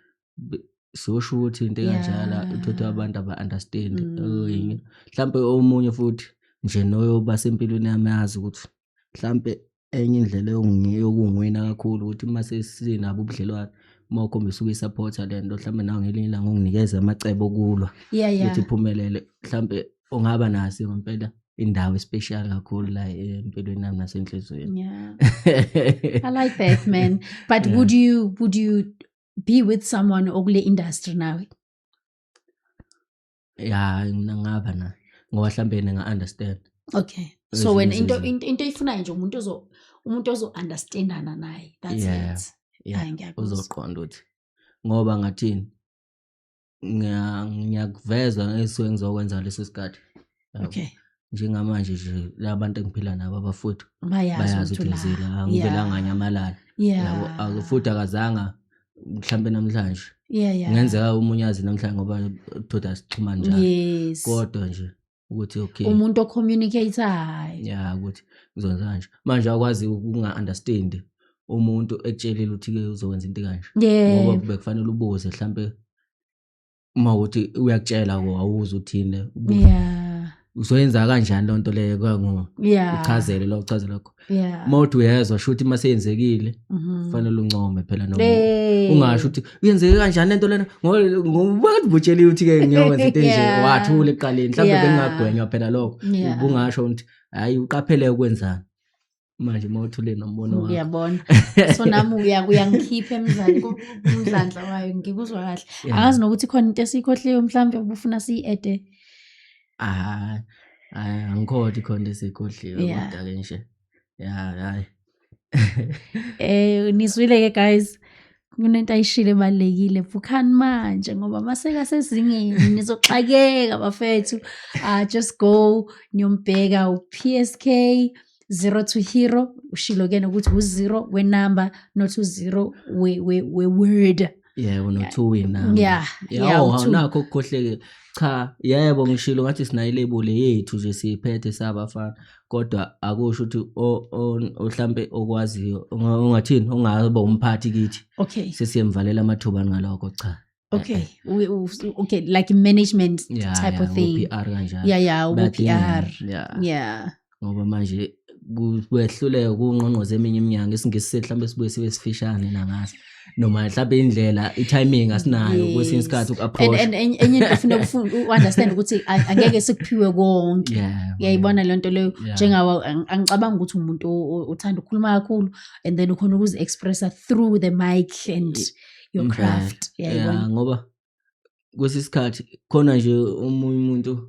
siyosho ukuthi into kanjalo uthi abantu aba understand. Mhlambe omunye futhi nje noyo basempilweni yami yazi ukuthi mhlambe enye indlela yokungiwina kakhulu ukuthi mase sinabo ubudlelwano mawukhombisa ukuyisupporta lento mhlambe nawe ngelinye ilanga unginikeza amacebo kulwa ukuthi iphumelele mhlambe ongaba nasi ngempela indawo especial kakhulu la empilweni nami nasenhlizweni. I like that man. But would you be with someone okule industry nawe? Mina ngaba na ngoba mhlambe nga understand. Okay. So when into ifuna nje umuntu ozo understandana naye. That's it. Yeah. Uzoqonda ukuthi ngoba ngathini ngiyakuveza eswe ngizokwenza leso sikhathi. Okay. Njengamanje nje labantu engiphila nabo abafuthu bayazi ukuthi ngizila angivelanga nyamalala. Yabo akufuthi akazanga mhlambe namhlanje. Ngenzeka umunyazi namhlanje ngoba thoda sixhuma njalo. Kodwa nje ukuthi okay umuntu ocommunicator ukuthi ngizonza kanje manje akwazi ukunga understand umuntu ekutshelile ukuthi ke uzokwenza into kanje ngoba bekufanele ubuze mhlambe uma uthi uyakutshela awuzi uthini uzoyenza kanjani lo nto leyo kwangu uchazele lokho mode uyezwa shuthi mase yenzekile kufanele uncome phela noma ungasho ukuthi uyenzeke kanjani lento lena ngoba kutsheliwe ukuthi ke ngiyokwenza into nje wathula eqaleni mhlawumbe bengingagwenywa phela lokho ubungasho ukuthi hayi uqaphele ukwenzani manje mawuthule nombono wakho. Uyabona so nami uyangikhipha umdlandla wayo ngikuzwa kahle angazi nokuthi khona into esikhohliwe mhlawumbe ubufuna siyi-ede. Angikhothi khona esikhohliwe kodwa ke nje hayi niswile ke guys kunento ayishile ebalekile bukhani manje ngoba maseka sezingeni nizoxakeka bafethu. Just go niyombheka uPSK 0 to hero ushilo ke ukuthi u0 we number not u0 we word. Yebo no2 wina. Nakho ukukhohleke cha yebo ngishilo ngathi sinayo label yethu nje siphethe sabafana kodwa akusho ukuthi mhlambe okwaziyo ungathini ongaba umphathi kithi. Okay. Sesiyemvalela amathuba ngaloko cha. Okay. Okay, like management type of thing. PR kanjalo. PR. Yeah. Ngoba manje kwehluleka kungqongqoze eminye iminyango esingise mhlambe sibuye sibe sifishane nangazi noma mhlambe indlela itiming asinayo kwesinye isikhathi ukuapproach and enye into understand ukuthi angeke sikuphiwe konke. Uyayibona lento leyo njengawa angicabanga ukuthi umuntu uthanda ukukhuluma kakhulu and then ukhona ukuzi expressa through the mic and your craft. Yeah, ngoba kwesisikhathi khona nje umuntu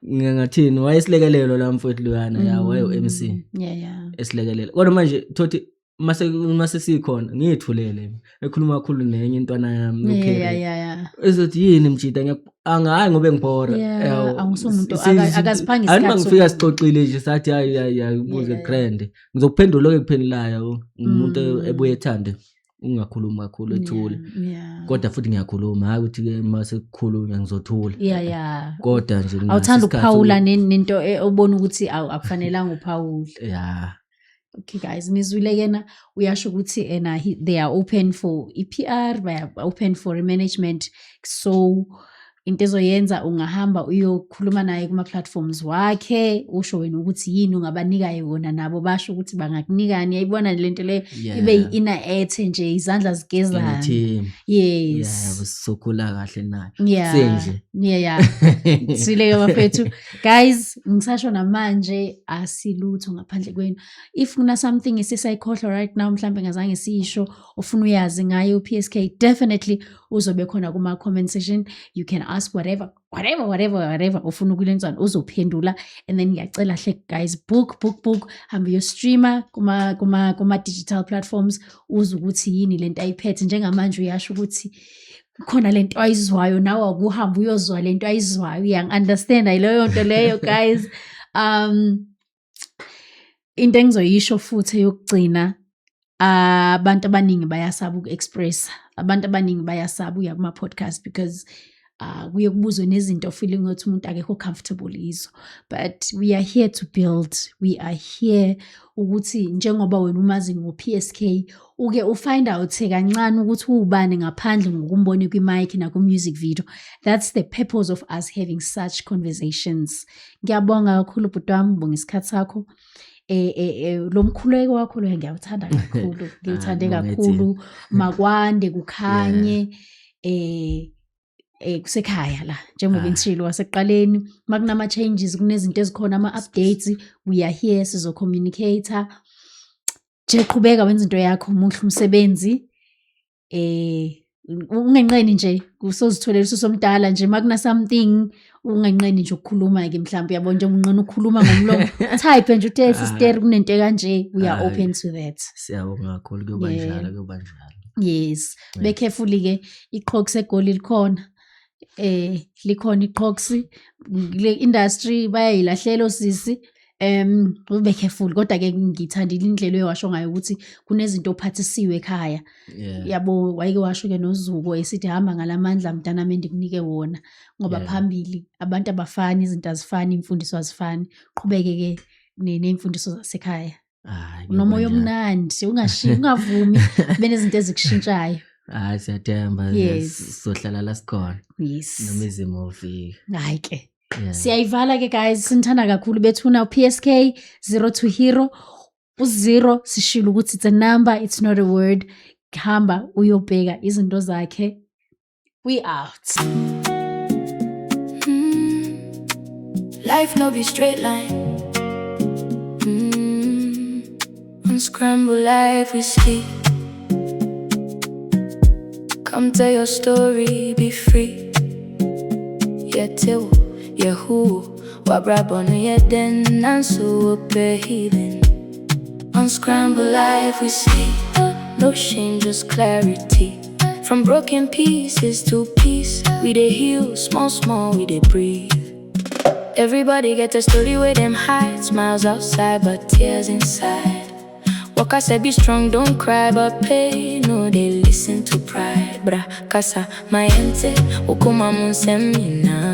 ngingathini wayesilekelelo la mfowethu Luyana waye uMC esilekelela kodwa manje thothi mase sikhona ngithulele ekhuluma kakhulu nenye intwana yami ezothi yini mjida angayi ngobe ngibhora awusumuntu akaziphanga isikhathi angifika sixoxile nje sathi ubuze grand ngizokuphendula lokuphendulayo umuntu ebuye ethande ungakhuluma kakhulu ethule kodwa futhi ngiyakhuluma hayi ukuthi ke mase kukhulunywa ngizothula kodwa nje awuthanda ukuphawula nento obona ukuthi akufanelanga uphawule. Okay guys, nizwile kena uyasho ukuthi they are open for EPR, they are open for management, so into ezoyenza ungahamba uyokhuluma naye kuma platforms wakhe usho wena ukuthi yini ungabanika yona nabo basho ukuthi bangakunikani. Yayibona lento le ibe ina ethe nje izandla zigezana. Yes sokhula kahle nayo senje. Sile bafethu guys ngisasho namanje asilutho ngaphandle kwenu. If kuna something isisayikhohlwa right now mhlambe ngazange sisho ufuna uyazi ngayo PSK definitely uzobe khona kuma comment section. You can ask whatever ufuna ukulenzana uzophendula and then ngiyacela hle guys book hamba yo streamer kuma digital platforms uze ukuthi yini lento ayiphethe njengamanje uyasho ukuthi khona lento ayizwayo nawe akuhamba uyozwa lento ayizwayo. Understand leyo nto leyo guys. Into engizoyisho futhi yokugcina abantu abaningi bayasaba uku-expressa, abantu abaningi bayasaba uya kuma podcast because kuye kubuzwe nezinto feeling ukuthi umuntu akekho comfortable izo, but we are here to build, we are here ukuthi njengoba wena umazi ngo-PSK uke ufind out kancane ukuthi ubani ngaphandle ngokumbona kwi-mic na ku-music video. That's the purpose of us having such conversations. Ngiyabonga kakhulu bhuti wami, ngibonga isikhathi sakho. Lo mkhuleko wakho lo ngiyawuthanda kakhulu, ngiyuthande kakhulu. Makwande kukhanye kusekhaya la njengoba ngishilo wasekuqaleni makunama changes kunezinto ezikhona ama updates we are here sizo communicator nje qhubeka wenza into yakho muhle umsebenzi ungenqeni nje kusozitholela usomdala nje makuna something ungenqeni nje ukukhuluma ke mhlawumbe yabona nje unqena ukukhuluma ngomlomo type nje uthi sister kunento kanje we are open to that. Siyabonga kakhulu kuyobanjalo. Yes be careful ke iqhox egoli likhona likhona iqhox le industry bayayilahlela osisi ube careful kodwa ke ngithandile indlela ewasho ngayo ukuthi kunezinto ophathisiwe ekhaya yabo wayeke washo ke noZuko esithi hamba ngalamandla mntanami ndikunike wona ngoba phambili abantu abafani izinto azifani imfundiso azifani qhubeke ke nemfundiso zasekhaya nomoya omnandi ungavumi benezinto ezikushintshayo. Siyathemba sizohlala la sikhona noma izimo ufika hayi ke siyayivala ke guys sinthanda kakhulu bethuna PSK 0 to hero u0 sishilo ukuthi it's a number, it's not a word. Hamba uyobheka izinto zakhe. We out. Life no be straight line. Unscramble life we see. Come tell your story, be free. Yeah, tell, yeah, who? Wabrabona, yeah, then, and so, healing. Unscramble life we see. no shame, just clarity. From broken pieces to peace, we dey heal, small, small, we dey breathe. Everybody get a story where them hide, smiles outside but tears inside. Waka said be strong, don't cry, but pain, no, they listen to pride. Bra, kasa, my ente, ukuma munsemina.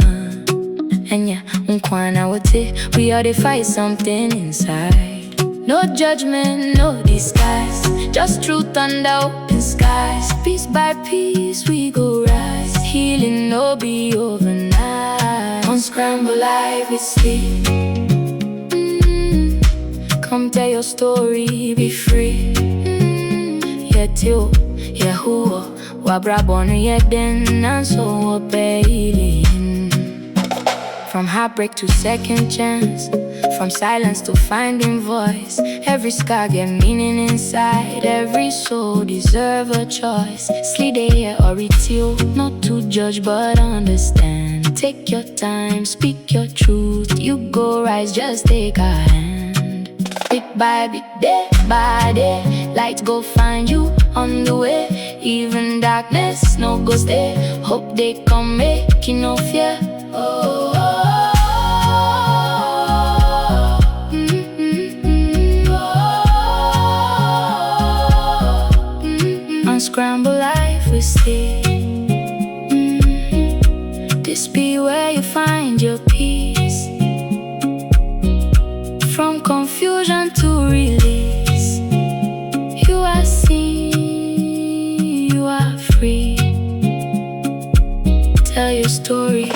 Enya, unkwana wote, we all dey fight something inside. No judgment, no disguise, just truth under open skies. Piece by piece we go rise, healing no be overnight. Unscramble life is sleep. Come tell your story, be free. Yetio, Yahuwah, wabrabonu yeden, and so obey. From heartbreak to second chance, from silence to finding voice. Every scar get meaning inside, every soul deserve a choice. Sleep day or retail, not to judge but understand. Take your time, speak your truth, you go rise, just take a hand. Bit by bit, day by day, light go find you on the way. Even darkness no go stay, hope they come make you no fear. Oh, oh, oh, Unscramble life we see. This be where you find your peace. From confusion to release, you are seen, you are free. Tell your story,